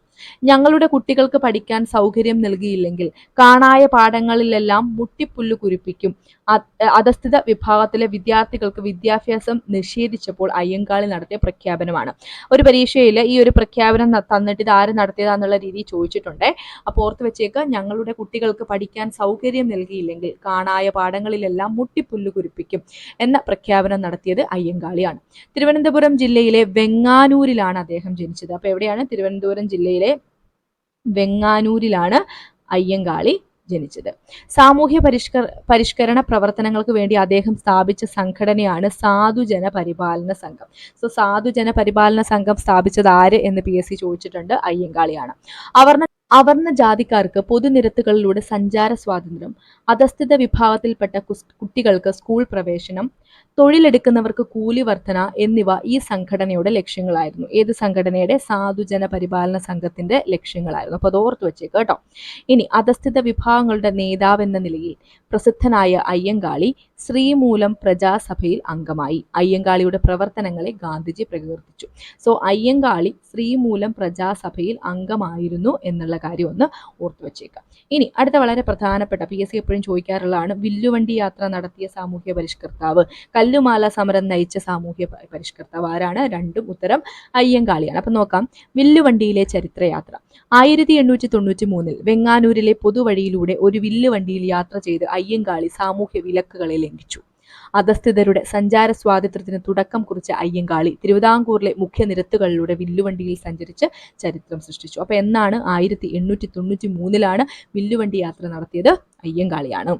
ഞങ്ങളുടെ കുട്ടികൾക്ക് പഠിക്കാൻ സൗകര്യം നൽകിയില്ലെങ്കിൽ കാണായ പാഠങ്ങളിലെല്ലാം മുട്ടിപ്പുല്ല് കുരിപ്പിക്കും. അധസ്ഥിത വിഭാഗത്തിലെ വിദ്യാർത്ഥികൾക്ക് വിദ്യാഭ്യാസം നിഷേധിച്ചപ്പോൾ അയ്യങ്കാളി നടത്തിയ പ്രഖ്യാപനമാണ്. ഒരു പരീക്ഷയിൽ ഈ ഒരു പ്രഖ്യാപനം തന്നിട്ട് ഇത് ആര് നടത്തിയതാന്നുള്ള രീതി ചോദിച്ചിട്ടുണ്ട്. അപ്പോൾ ഓർത്ത് വെച്ചേക്ക്, ഞങ്ങളുടെ കുട്ടികൾക്ക് പഠിക്കാൻ സൗകര്യം നൽകിയില്ലെങ്കിൽ കാണായ പാഠങ്ങളിലെല്ലാം മുട്ടിപ്പുല്ല് കുരിപ്പിക്കും എന്ന പ്രഖ്യാപനം നടത്തിയത് അയ്യങ്കാളിയാണ്. തിരുവനന്തപുരം ജില്ലയിലെ വെങ്ങാനൂരിലാണ് അദ്ദേഹം ജനിച്ചത്. അപ്പൊ എവിടെയാണ്? തിരുവനന്തപുരം ജില്ലയിലെ വെങ്ങാനൂരിലാണ് അയ്യങ്കാളി ജനിച്ചത്. സാമൂഹ്യ പരിഷ്കരണ പ്രവർത്തനങ്ങൾക്ക് വേണ്ടി അദ്ദേഹം സ്ഥാപിച്ച സംഘടനയാണ് സാധുജന പരിപാലന സംഘം. സോ സാധുജന പരിപാലന സംഘം സ്ഥാപിച്ചത് ആര് എന്ന് PSC ചോദിച്ചിട്ടുണ്ട്. അയ്യങ്കാളിയാണ്. അവർണ ജാതിക്കാർക്ക് പൊതുനിരത്തുകളിലൂടെ സഞ്ചാര സ്വാതന്ത്ര്യം, അധസ്ഥിത വിഭാഗത്തിൽപ്പെട്ട കുട്ടികൾക്ക് സ്കൂൾ പ്രവേശനം, തൊഴിലെടുക്കുന്നവർക്ക് കൂലി വർധന എന്നിവ ഈ സംഘടനയുടെ ലക്ഷ്യങ്ങളായിരുന്നു. ഏത് സംഘടനയുടെ? സാധുജന പരിപാലന സംഘത്തിന്റെ ലക്ഷ്യങ്ങളായിരുന്നു. അപ്പൊ അത് ഓർത്തു വെച്ചേക്ക് കേട്ടോ. ഇനി അധസ്ഥിത വിഭാഗങ്ങളുടെ നേതാവ് എന്ന നിലയിൽ പ്രസിദ്ധനായ അയ്യങ്കാളി ശ്രീമൂലം പ്രജാസഭയിൽ അംഗമായി. അയ്യങ്കാളിയുടെ പ്രവർത്തനങ്ങളെ ഗാന്ധിജി പ്രകീർത്തിച്ചു. സോ അയ്യങ്കാളി ശ്രീമൂലം പ്രജാസഭയിൽ അംഗമായിരുന്നു എന്നുള്ള കാര്യം ഒന്ന് ഓർത്തു വെച്ചേക്കാം. ഇനി അടുത്ത വളരെ പ്രധാനപ്പെട്ട PSC എപ്പോഴും ചോദിക്കാറുള്ളതാണ്, വില്ലുവണ്ടി യാത്ര നടത്തിയ സാമൂഹ്യ പരിഷ്കർത്താവ്, കല്ലുമാല സമരം നയിച്ച സാമൂഹ്യ പരിഷ്കർത്താവ് ആരാണ്? രണ്ടും ഉത്തരം അയ്യങ്കാളിയാണ്. അപ്പൊ നോക്കാം. വില്ലുവണ്ടിയിലെ ചരിത്രയാത്ര. 1893 വെങ്ങാനൂരിലെ പൊതുവഴിയിലൂടെ ഒരു വില്ലുവണ്ടിയിൽ യാത്ര ചെയ്ത് അയ്യങ്കാളി സാമൂഹ്യ വിലക്കുകളെ ലംഘിച്ചു. അധസ്ഥിതരുടെ സഞ്ചാര സ്വാതന്ത്ര്യത്തിന് തുടക്കം കുറിച്ച അയ്യങ്കാളി തിരുവിതാംകൂറിലെ മുഖ്യ നിരത്തുകളിലൂടെ വില്ലുവണ്ടിയിൽ സഞ്ചരിച്ച് ചരിത്രം സൃഷ്ടിച്ചു. അപ്പൊ എന്നാണ്? 1893 വില്ലുവണ്ടി യാത്ര നടത്തിയത് അയ്യങ്കാളിയാണ്.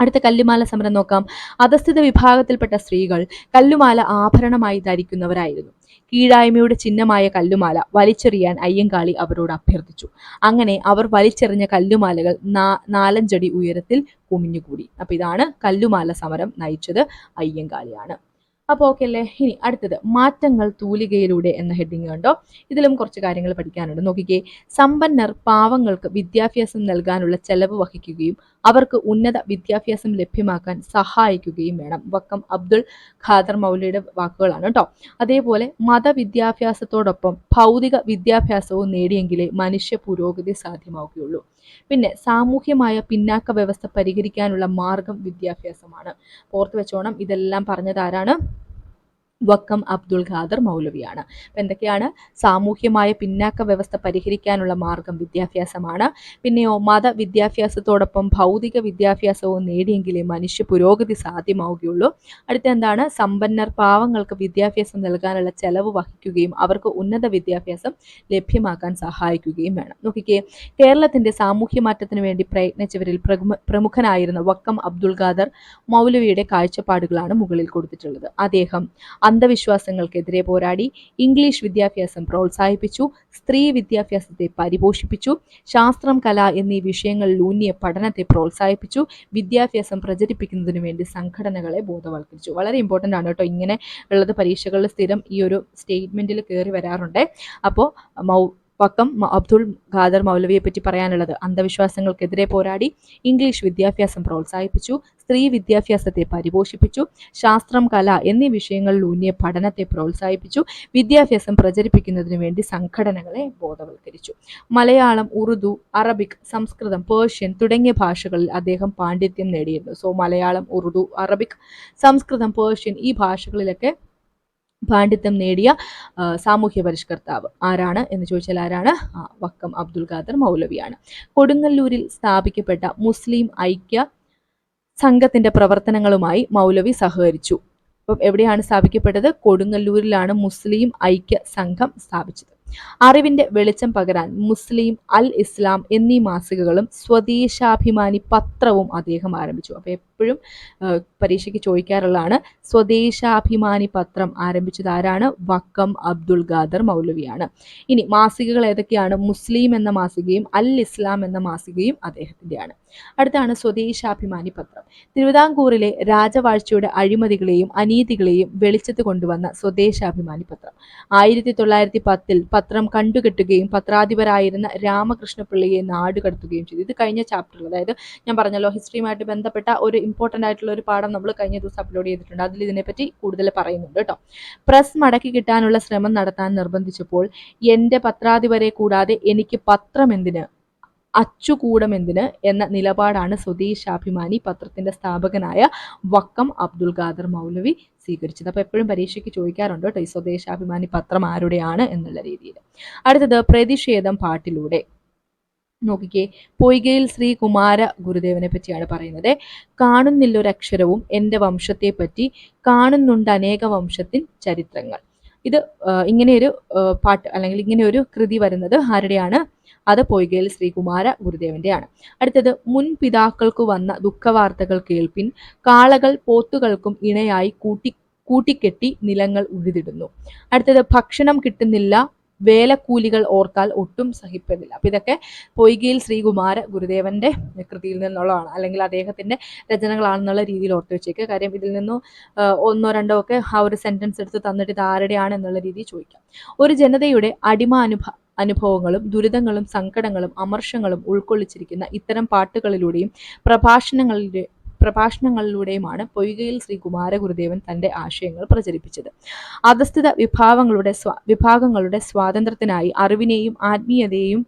അടുത്ത കല്ലുമാല സമരം നോക്കാം. അധസ്ഥിത വിഭാഗത്തിൽപ്പെട്ട സ്ത്രീകൾ കല്ലുമാല ആഭരണമായി ധരിക്കുന്നവരായിരുന്നു. കീഴായ്മയുടെ ചിഹ്നമായ കല്ലുമാല വലിച്ചെറിയാൻ അയ്യങ്കാളി അവരോട് അഭ്യർത്ഥിച്ചു. അങ്ങനെ അവർ വലിച്ചെറിഞ്ഞ കല്ലുമാലകൾ നാലഞ്ചടി ഉയരത്തിൽ കുമിഞ്ഞുകൂടി. അപ്പൊ ഇതാണ് കല്ലുമാല സമരം നയിച്ചത് അയ്യങ്കാളിയാണ്. അപ്പോൾ ഓക്കെ അല്ലേ. ഇനി അടുത്തത് മാറ്റങ്ങൾ തൂലികയിലൂടെ എന്ന ഹെഡിങ് കണ്ടോ. ഇതിലും കുറച്ച് കാര്യങ്ങൾ പഠിക്കാനുണ്ട്. നോക്കിക്കേ, സമ്പന്നർ പാവങ്ങൾക്ക് വിദ്യാഭ്യാസം നൽകാനുള്ള ചെലവ് വഹിക്കുകയും അവർക്ക് ഉന്നത വിദ്യാഭ്യാസം ലഭ്യമാക്കാൻ സഹായിക്കുകയും വേണം. വക്കം അബ്ദുൾ ഖാദർ മൗലയുടെ വാക്കുകളാണ് കേട്ടോ. അതേപോലെ മതവിദ്യാഭ്യാസത്തോടൊപ്പം ഭൗതിക വിദ്യാഭ്യാസവും നേടിയെങ്കിലേ മനുഷ്യ പുരോഗതി സാധ്യമാവുകയുള്ളൂ. പിന്നെ സാമൂഹ്യമായ പിന്നാക്ക വ്യവസ്ഥ പരിഹരിക്കാനുള്ള മാർഗം വിദ്യാഭ്യാസമാണ്. ഓർത്ത് വെച്ചോണം, ഇതെല്ലാം പറഞ്ഞത് ആരാണ്? വക്കം അബ്ദുൾ ഖാദർ മൗലവിയാണ്. അപ്പം എന്തൊക്കെയാണ്? സാമൂഹ്യമായ പിന്നാക്ക വ്യവസ്ഥ പരിഹരിക്കാനുള്ള മാർഗം വിദ്യാഭ്യാസമാണ്. പിന്നെയോ മതവിദ്യാഭ്യാസത്തോടൊപ്പം ഭൗതിക വിദ്യാഭ്യാസവും നേടിയെങ്കിലേ മനുഷ്യ പുരോഗതി സാധ്യമാവുകയുള്ളൂ. അടുത്ത എന്താണ്? സമ്പന്നർ പാവങ്ങൾക്ക് വിദ്യാഭ്യാസം നൽകാനുള്ള ചെലവ് വഹിക്കുകയും അവർക്ക് ഉന്നത വിദ്യാഭ്യാസം ലഭ്യമാക്കാൻ സഹായിക്കുകയും വേണം. നോക്കിക്കേ, കേരളത്തിന്റെ സാമൂഹ്യ മാറ്റത്തിന് വേണ്ടി പ്രയത്നിച്ചവരിൽ പ്രമുഖനായിരുന്ന വക്കം അബ്ദുൾ ഖാദർ മൗലവിയുടെ കാഴ്ചപ്പാടുകളാണ് മുകളിൽ കൊടുത്തിട്ടുള്ളത്. അദ്ദേഹം അന്ധവിശ്വാസങ്ങൾക്കെതിരെ പോരാടി, ഇംഗ്ലീഷ് വിദ്യാഭ്യാസം പ്രോത്സാഹിപ്പിച്ചു, സ്ത്രീ വിദ്യാഭ്യാസത്തെ പരിപോഷിപ്പിച്ചു, ശാസ്ത്രം, കല എന്നീ വിഷയങ്ങളിലൂന്നിയ പഠനത്തെ പ്രോത്സാഹിപ്പിച്ചു, വിദ്യാഭ്യാസം പ്രചരിപ്പിക്കുന്നതിനു വേണ്ടി സംഘടനകളെ ബോധവൽക്കരിച്ചു. വളരെ ഇമ്പോർട്ടൻ്റ് ആണ് കേട്ടോ. ഇങ്ങനെ ഉള്ളത് പരീക്ഷകളിൽ സ്ഥിരം ഈ ഒരു സ്റ്റേറ്റ്മെന്റിൽ കയറി വരാറുണ്ട്. അപ്പോൾ വക്കം അബ്ദുൾ ഖാദർ മൗലവിയെ പറ്റി പറയാനുള്ളത്: അന്ധവിശ്വാസങ്ങൾക്കെതിരെ പോരാടി, ഇംഗ്ലീഷ് വിദ്യാഭ്യാസം പ്രോത്സാഹിപ്പിച്ചു, സ്ത്രീ വിദ്യാഭ്യാസത്തെ പരിപോഷിപ്പിച്ചു, ശാസ്ത്രം, കല എന്നീ വിഷയങ്ങളിൽ ഊന്നിയ പഠനത്തെ പ്രോത്സാഹിപ്പിച്ചു, വിദ്യാഭ്യാസം പ്രചരിപ്പിക്കുന്നതിന് വേണ്ടി സംഘടനകളെ ബോധവൽക്കരിച്ചു. മലയാളം, ഉറുദു, അറബിക്, സംസ്കൃതം, പേർഷ്യൻ തുടങ്ങിയ ഭാഷകളിൽ അദ്ദേഹം പാണ്ഡിത്യം നേടിയിരുന്നു. സോ മലയാളം, ഉറുദു, അറബിക്, സംസ്കൃതം, പേർഷ്യൻ ഈ ഭാഷകളിലൊക്കെ പാണ്ഡിത്യം നേടിയ സാമൂഹ്യ പരിഷ്കർത്താവ് ആരാണ് എന്ന് ചോദിച്ചാൽ ആരാണ്? വക്കം അബ്ദുൾ ഖാദർ മൗലവിയാണ്. കൊടുങ്ങല്ലൂരിൽ സ്ഥാപിക്കപ്പെട്ട മുസ്ലിം ഐക്യ സംഘത്തിന്റെ പ്രവർത്തനങ്ങളുമായി മൗലവി സഹകരിച്ചു. അപ്പം എവിടെയാണ് സ്ഥാപിക്കപ്പെട്ടത്? കൊടുങ്ങല്ലൂരിലാണ് മുസ്ലിം ഐക്യ സംഘം സ്ഥാപിച്ചത്. അറിവിന്റെ വെളിച്ചം പകരാൻ മുസ്ലിം, അൽ ഇസ്ലാം എന്നീ മാസികകളും സ്വദേശാഭിമാനി പത്രവും അദ്ദേഹം ആരംഭിച്ചു. അപ്പൊ എപ്പോഴും പരീക്ഷയ്ക്ക് ചോദിക്കാറുള്ളതാണ്, സ്വദേശാഭിമാനി പത്രം ആരംഭിച്ചത് ആരാണ്? വക്കം അബ്ദുൾ ഖാദർ മൗലവിയാണ്. ഇനി മാസികകൾ ഏതൊക്കെയാണ്? മുസ്ലിം എന്ന മാസികയും അൽ ഇസ്ലാം എന്ന മാസികയും അദ്ദേഹത്തിൻ്റെയാണ്. അടുത്താണ് സ്വദേശാഭിമാനി പത്രം. തിരുവിതാംകൂറിലെ രാജവാഴ്ചയുടെ അഴിമതികളെയും അനീതികളെയും വെളിച്ചത്ത് കൊണ്ടുവന്ന സ്വദേശാഭിമാനി പത്രം 1910 പത്രം കണ്ടുകെട്ടുകയും പത്രാധിപരായിരുന്ന രാമകൃഷ്ണപിള്ളയെ നാടുകടത്തുകയും ചെയ്തു. ഇത് കഴിഞ്ഞ ചാപ്റ്ററിൽ, അതായത് ഞാൻ പറഞ്ഞല്ലോ ഹിസ്റ്ററിയുമായിട്ട് ബന്ധപ്പെട്ട ഒരു ഇമ്പോർട്ടൻ്റ് ആയിട്ടുള്ള ഒരു പാഠം നമ്മൾ കഴിഞ്ഞ ദിവസം അപ്ലോഡ് ചെയ്തിട്ടുണ്ട്. അതിൽ ഇതിനെപ്പറ്റി കൂടുതൽ പറയുന്നുണ്ട് കേട്ടോ. പ്രസ് മടക്കി കിട്ടാനുള്ള ശ്രമം നടത്താൻ നിർബന്ധിച്ചപ്പോൾ എൻ്റെ പത്രാധിപരെ കൂടാതെ എനിക്ക് പത്രം എന്തിന്, അച്ചുകൂടമെന്തിന് എന്ന നിലപാടാണ് സ്വദേശാഭിമാനി പത്രത്തിന്റെ സ്ഥാപകനായ വക്കം അബ്ദുൾ ഖാദർ മൗലവി സ്വീകരിച്ചത്. അപ്പോൾ എപ്പോഴും പരീക്ഷയ്ക്ക് ചോദിക്കാറുണ്ട് കേട്ടോ ഈ സ്വദേശാഭിമാനി പത്രം ആരുടെയാണ് എന്നുള്ള രീതിയിൽ. അടുത്തത് പ്രതിഷേധം പാട്ടിലൂടെ. നോക്കിക്കേ, പൊയ്കയിൽ ശ്രീ കുമാര ഗുരുദേവനെ പറ്റിയാണ് പറയുന്നത്. കാണുന്നില്ലൊരക്ഷരവും എൻ്റെ വംശത്തെ പറ്റി, കാണുന്നുണ്ട് അനേക വംശത്തിൻ ചരിത്രങ്ങൾ. ഇത് ഇങ്ങനെയൊരു പാട്ട് അല്ലെങ്കിൽ ഇങ്ങനെയൊരു കൃതി വരുന്നത് ആരുടെയാണ്? അത് പൊയ്കയിൽ ശ്രീകുമാര ഗുരുദേവന്റെയാണ്. അടുത്തത്, മുൻ പിതാക്കൾക്കു വന്ന ദുഃഖവാർത്തകൾ കേൾപ്പിൻ, കാളകൾ പോത്തുകൾക്കും ഇണയായി കൂട്ടിക്കെട്ടി നിലങ്ങൾ ഉഴുതിടുന്നു. അടുത്തത്, ഭക്ഷണം കിട്ടുന്നില്ല, വേലക്കൂലികൾ ഓർത്താൽ ഒട്ടും സഹിപ്പതില്ല. അപ്പൊ ഇതൊക്കെ പൊയ്കയിൽ ശ്രീകുമാര ഗുരുദേവന്റെ കൃതിയിൽ നിന്നുള്ളതാണ്, അല്ലെങ്കിൽ അദ്ദേഹത്തിന്റെ രചനകളാണെന്നുള്ള രീതിയിൽ ഓർത്ത് വെച്ചേക്ക്. കാര്യം ഇതിൽ നിന്നും ഒന്നോ രണ്ടോ ഒക്കെ ആ ഒരു സെന്റൻസ് എടുത്ത് തന്നിട്ട് ഇത് ആരുടെയാണ് എന്നുള്ള രീതിയിൽ ചോദിക്കാം. ഒരു ജനതയുടെ അനുഭവങ്ങളും ദുരിതങ്ങളും സങ്കടങ്ങളും അമർഷങ്ങളും ഉൾക്കൊള്ളിച്ചിരിക്കുന്ന ഇത്തരം പാട്ടുകളിലൂടെയും പ്രഭാഷണങ്ങളിലൂടെയുമാണ് പൊയ്കയിൽ ശ്രീ കുമാര ഗുരുദേവൻ തന്റെ ആശയങ്ങൾ പ്രചരിപ്പിച്ചത്. അധസ്ഥിത വിഭാഗങ്ങളുടെ സ്വാതന്ത്ര്യത്തിനായി അറിവിനെയും ആത്മീയതയെയും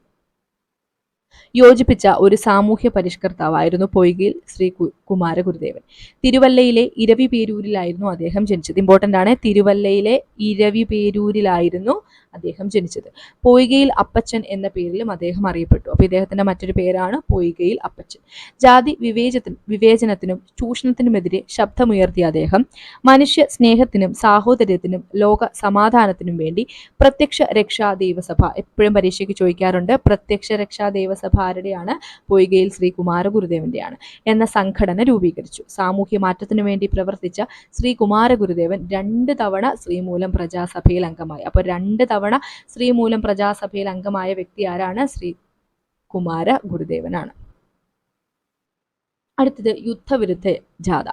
യോജിപ്പിച്ച ഒരു സാമൂഹ്യ പരിഷ്കർത്താവായിരുന്നു പൊയ്കയിൽ ശ്രീ കുമാര ഗുരുദേവൻ. തിരുവല്ലയിലെ ഇരവിപേരൂരിലായിരുന്നു അദ്ദേഹം ജനിച്ചത്. ഇമ്പോർട്ടൻ്റ് ആണ്, തിരുവല്ലയിലെ ഇരവിപേരൂരിലായിരുന്നു അദ്ദേഹം ജനിച്ചത്. പൊയ്കയിൽ അപ്പച്ചൻ എന്ന പേരിലും അദ്ദേഹം അറിയപ്പെട്ടു. അപ്പോൾ ഇദ്ദേഹത്തിന്റെ മറ്റൊരു പേരാണ് പൊയ്കയിൽ അപ്പച്ചൻ. ജാതി വിവേചനത്തിനും ചൂഷണത്തിനുമെതിരെ ശബ്ദമുയർത്തിയ അദ്ദേഹം മനുഷ്യ സ്നേഹത്തിനും സാഹോദര്യത്തിനും ലോക സമാധാനത്തിനും വേണ്ടി പ്രത്യക്ഷ രക്ഷാ ദൈവസഭ, എപ്പോഴും പരീക്ഷയ്ക്ക് ചോദിക്കാറുണ്ട്, പ്രത്യക്ഷ രക്ഷാ ദൈവസഭ മഹാസഭ ആരുടെയാണ്? പൊയ്കയിൽ ശ്രീ കുമാരഗുരുദേവന്റെയാണ്. എന്ന സംഘടന രൂപീകരിച്ചു. സാമൂഹ്യ മാറ്റത്തിനു വേണ്ടി പ്രവർത്തിച്ച ശ്രീ കുമാരഗുരുദേവൻ 2 തവണ ശ്രീമൂലം പ്രജാസഭയിൽ അംഗമായി. അപ്പോൾ 2 തവണ ശ്രീമൂലം പ്രജാസഭയിൽ അംഗമായ വ്യക്തി ആരാണ്? ശ്രീ കുമാര ഗുരുദേവനാണ്. അടുത്തത് യുദ്ധവിരുദ്ധ ജാഥ.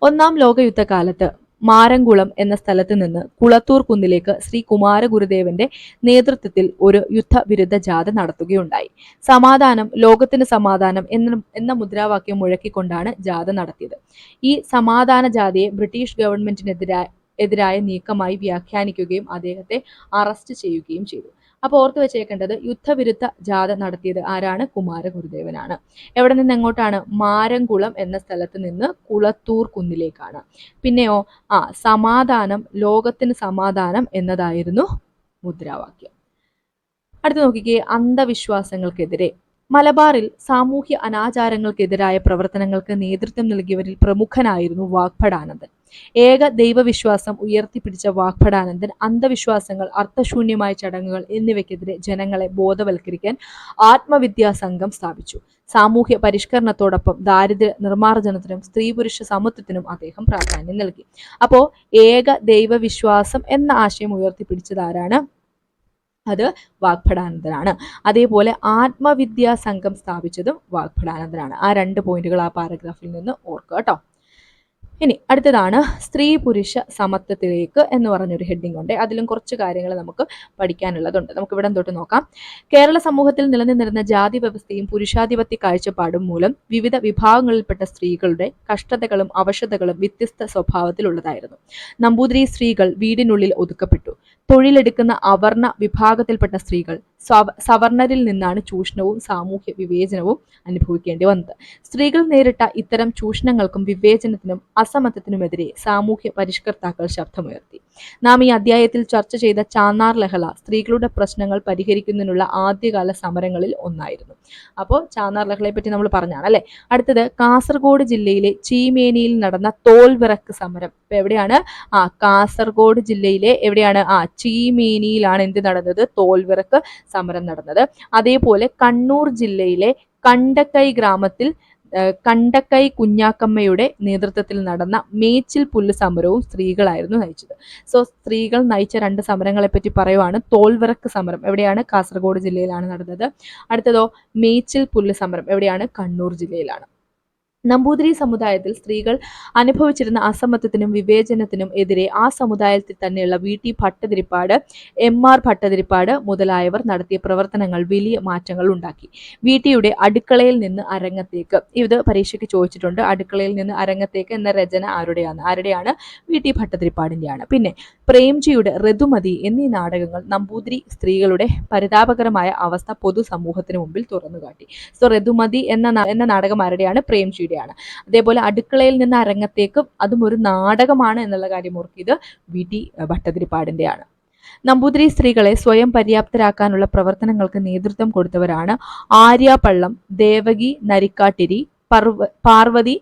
1-ാം ലോകയുദ്ധകാലത്ത് മാരംകുളം എന്ന സ്ഥലത്ത് നിന്ന് കുളത്തൂർ കുന്നിലേക്ക് ശ്രീ കുമാരഗുരുദേവന്റെ നേതൃത്വത്തിൽ ഒരു യുദ്ധവിരുദ്ധ ജാഥ നടത്തുകയുണ്ടായി. സമാധാനം, ലോകത്തിന് സമാധാനം എന്ന മുദ്രാവാക്യം മുഴക്കിക്കൊണ്ടാണ് ജാഥ നടത്തിയത്. ഈ സമാധാന ജാഥയെ ബ്രിട്ടീഷ് ഗവൺമെന്റിനെതിരായ നീക്കമായി വ്യാഖ്യാനിക്കുകയും അദ്ദേഹത്തെ അറസ്റ്റ് ചെയ്യുകയും ചെയ്തു. അപ്പോൾ ഓർത്തു വെച്ചേക്കേണ്ടത്, യുദ്ധവിരുദ്ധ ജാഥ നടത്തിയത് ആരാണ്? കുമാരഗുരുദേവനാണ്. എവിടെ നിന്ന് എങ്ങോട്ടാണ്? മാരംകുളം എന്ന സ്ഥലത്ത് നിന്ന് കുളത്തൂർ കുന്നിലേക്കാണ്. പിന്നെയോ സമാധാനം, ലോകത്തിന് സമാധാനം എന്നതായിരുന്നു മുദ്രാവാക്യം. അടുത്ത് നോക്കിക്കേ, അന്ധവിശ്വാസങ്ങൾക്കെതിരെ. മലബാറിൽ സാമൂഹ്യ അനാചാരങ്ങൾക്കെതിരായ പ്രവർത്തനങ്ങൾക്ക് നേതൃത്വം നൽകിയവരിൽ പ്രമുഖനായിരുന്നു വാഗ്ഭടാനന്ദൻ. ഏക ദൈവവിശ്വാസം ഉയർത്തിപ്പിടിച്ച വാഗ്ഭടാനന്ദൻ അന്ധവിശ്വാസങ്ങൾ, അർത്ഥശൂന്യമായ ചടങ്ങുകൾ എന്നിവയ്ക്കെതിരെ ജനങ്ങളെ ബോധവൽക്കരിക്കാൻ ആത്മവിദ്യാസംഘം സ്ഥാപിച്ചു. സാമൂഹ്യ പരിഷ്കരണത്തോടൊപ്പം ദാരിദ്ര്യ നിർമ്മാർജ്ജനത്തിനും സ്ത്രീ പുരുഷ സമത്വത്തിനും അദ്ദേഹം പ്രാധാന്യം നൽകി. അപ്പോൾ ഏക ദൈവവിശ്വാസം എന്ന ആശയം ഉയർത്തിപ്പിടിച്ചതാരാണ്? അത് വാഗ്ഭടാനന്ദനാണ്. അതേപോലെ ആത്മവിദ്യാ സംഘം സ്ഥാപിച്ചതും വാഗ്ഭടാനന്ദനാണ്. ആ 2 പോയിന്റുകൾ ആ പാരഗ്രാഫിൽ നിന്ന് ഓർക്കുക കേട്ടോ. ഇനി അടുത്തതാണ് സ്ത്രീ പുരുഷ സമത്വത്തിലേക്ക് എന്ന് പറഞ്ഞൊരു ഹെഡിങ് ഉണ്ട്. അതിലും കുറച്ച് കാര്യങ്ങൾ നമുക്ക് പഠിക്കാനുള്ളതുണ്ട്. നമുക്ക് ഇവിടെ തൊട്ട് നോക്കാം. കേരള സമൂഹത്തിൽ നിലനിന്നിരുന്ന ജാതി വ്യവസ്ഥയും പുരുഷാധിപത്യ കാഴ്ചപ്പാടും മൂലം വിവിധ വിഭാഗങ്ങളിൽപ്പെട്ട സ്ത്രീകളുടെ കഷ്ടതകളും അവശതകളും വ്യത്യസ്ത സ്വഭാവത്തിലുള്ളതായിരുന്നു. നമ്പൂതിരി സ്ത്രീകൾ വീടിനുള്ളിൽ ഒതുക്കപ്പെട്ടു. തൊഴിലെടുക്കുന്ന അവർണ വിഭാഗത്തിൽപ്പെട്ട സ്ത്രീകൾ സവർണരിൽ നിന്നാണ് ചൂഷണവും സാമൂഹ്യ വിവേചനവും അനുഭവിക്കേണ്ടി വന്നത്. സ്ത്രീകൾ നേരിട്ട ഇത്തരം ചൂഷണങ്ങൾക്കും വിവേചനത്തിനും അസമത്വത്തിനുമെതിരെ സാമൂഹ്യ പരിഷ്കർത്താക്കൾ ശബ്ദമുയർത്തി. നാം ഈ അധ്യായത്തിൽ ചർച്ച ചെയ്ത ചാന്നാർ ലഹള സ്ത്രീകളുടെ പ്രശ്നങ്ങൾ പരിഹരിക്കുന്നതിനുള്ള ആദ്യകാല സമരങ്ങളിൽ ഒന്നായിരുന്നു. അപ്പോൾ ചാന്നാർ ലഹളയെ പറ്റി നമ്മൾ പറഞ്ഞാണ് അല്ലെ. അടുത്തത് കാസർഗോഡ് ജില്ലയിലെ ചീമേനിയിൽ നടന്ന തോൽവിറക്ക് സമരം. ഇപ്പൊ എവിടെയാണ്? കാസർഗോഡ് ജില്ലയിലെ എവിടെയാണ്? ചീമേനിയിലാണ് എന്ത് നടന്നത്? തോൽവിറക്ക് സമരം നടന്നത്. അതേപോലെ കണ്ണൂർ ജില്ലയിലെ കണ്ടക്കൈ ഗ്രാമത്തിൽ കണ്ടക്കൈ കുഞ്ഞാക്കമ്മയുടെ നേതൃത്വത്തിൽ നടന്ന മേച്ചിൽ പുല്ല് സമരവും സ്ത്രീകളായിരുന്നു നയിച്ചത്. സോ സ്ത്രീകൾ നയിച്ച 2 സമരങ്ങളെ പറ്റി പറയുവാണ്. തോൽവിറക്ക് സമരം എവിടെയാണ്? കാസർഗോഡ് ജില്ലയിലാണ് നടന്നത്. അടുത്തതോ മേച്ചിൽ പുല്ല് സമരം എവിടെയാണ്? കണ്ണൂർ ജില്ലയിലാണ്. നമ്പൂതിരി സമുദായത്തിൽ സ്ത്രീകൾ അനുഭവിച്ചിരുന്ന അസമത്വത്തിനും വിവേചനത്തിനും എതിരെ ആ സമുദായത്തിൽ തന്നെയുള്ള വി.ടി. ഭട്ടതിരിപ്പാട്, എം.ആർ. ഭട്ടതിരിപ്പാട് മുതലായവർ നടത്തിയ പ്രവർത്തനങ്ങൾ വലിയ മാറ്റങ്ങൾ ഉണ്ടാക്കി. വി.ടിയുടെ അടുക്കളയിൽ നിന്ന് അരങ്ങത്തേക്ക്, ഇത് പരീക്ഷയ്ക്ക് ചോദിച്ചിട്ടുണ്ട്. അടുക്കളയിൽ നിന്ന് അരങ്ങത്തേക്ക് എന്ന രചന ആരുടെയാണ്? വി.ടി. ഭട്ടതിരിപ്പാടിന്റെയാണ്. പിന്നെ പ്രേംജിയുടെ ഋതുമതി എന്നീ നാടകങ്ങൾ നമ്പൂതിരി സ്ത്രീകളുടെ പരിതാപകരമായ അവസ്ഥ പൊതുസമൂഹത്തിന് മുമ്പിൽ തുറന്നുകാട്ടി. സോ ഋതുമതി എന്ന നാടകം ആരുടെയാണ്? പ്രേംജി. അതേപോലെ അടുക്കളയിൽ നിന്ന് അരങ്ങത്തേക്കും, അതും ഒരു നാടകമാണ് എന്നുള്ള കാര്യം ഓർക്കിയത് വി.ടി. ഭട്ടതിരിപ്പാടിന്റെയാണ്. നമ്പൂതിരി സ്ത്രീകളെ സ്വയം പര്യാപ്തരാക്കാനുള്ള പ്രവർത്തനങ്ങൾക്ക് നേതൃത്വം കൊടുത്തവരാണ് ആര്യപ്പള്ളം, ദേവകി നരിക്കാട്ടിരി, പാർവതി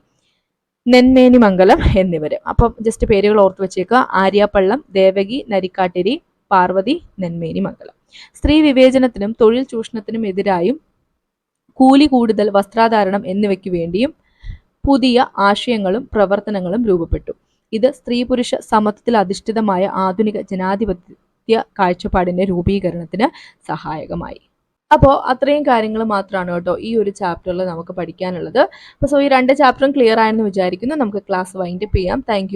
നെന്മേനിമംഗലം എന്നിവര്. അപ്പം ജസ്റ്റ് പേരുകൾ ഓർത്തു വെച്ചേക്കുക. ആര്യപ്പള്ളം, ദേവകി നരിക്കാട്ടിരി, പാർവതി നെന്മേനിമംഗലം. സ്ത്രീ വിവേചനത്തിനും തൊഴിൽ ചൂഷണത്തിനും എതിരായും കൂലി കൂടുതൽ, വസ്ത്രാധാരണം എന്നിവയ്ക്ക് വേണ്ടിയും പുതിയ ആശയങ്ങളും പ്രവർത്തനങ്ങളും രൂപപ്പെട്ടു. ഇത് സ്ത്രീ പുരുഷ സമത്വത്തിൽ അധിഷ്ഠിതമായ ആധുനിക ജനാധിപത്യ കാഴ്ചപ്പാടിന്റെ രൂപീകരണത്തിന് സഹായകമായി. അപ്പോൾ അത്രയും കാര്യങ്ങൾ മാത്രമാണ് കേട്ടോ ഈ ഒരു ചാപ്റ്ററിൽ നമുക്ക് പഠിക്കാനുള്ളത്. അപ്പോൾ ഈ 2 ചാപ്റ്ററും ക്ലിയർ ആയെന്ന് വിചാരിക്കുന്നു. നമുക്ക് ക്ലാസ് വൈൻഡപ്പ് ചെയ്യാം. താങ്ക്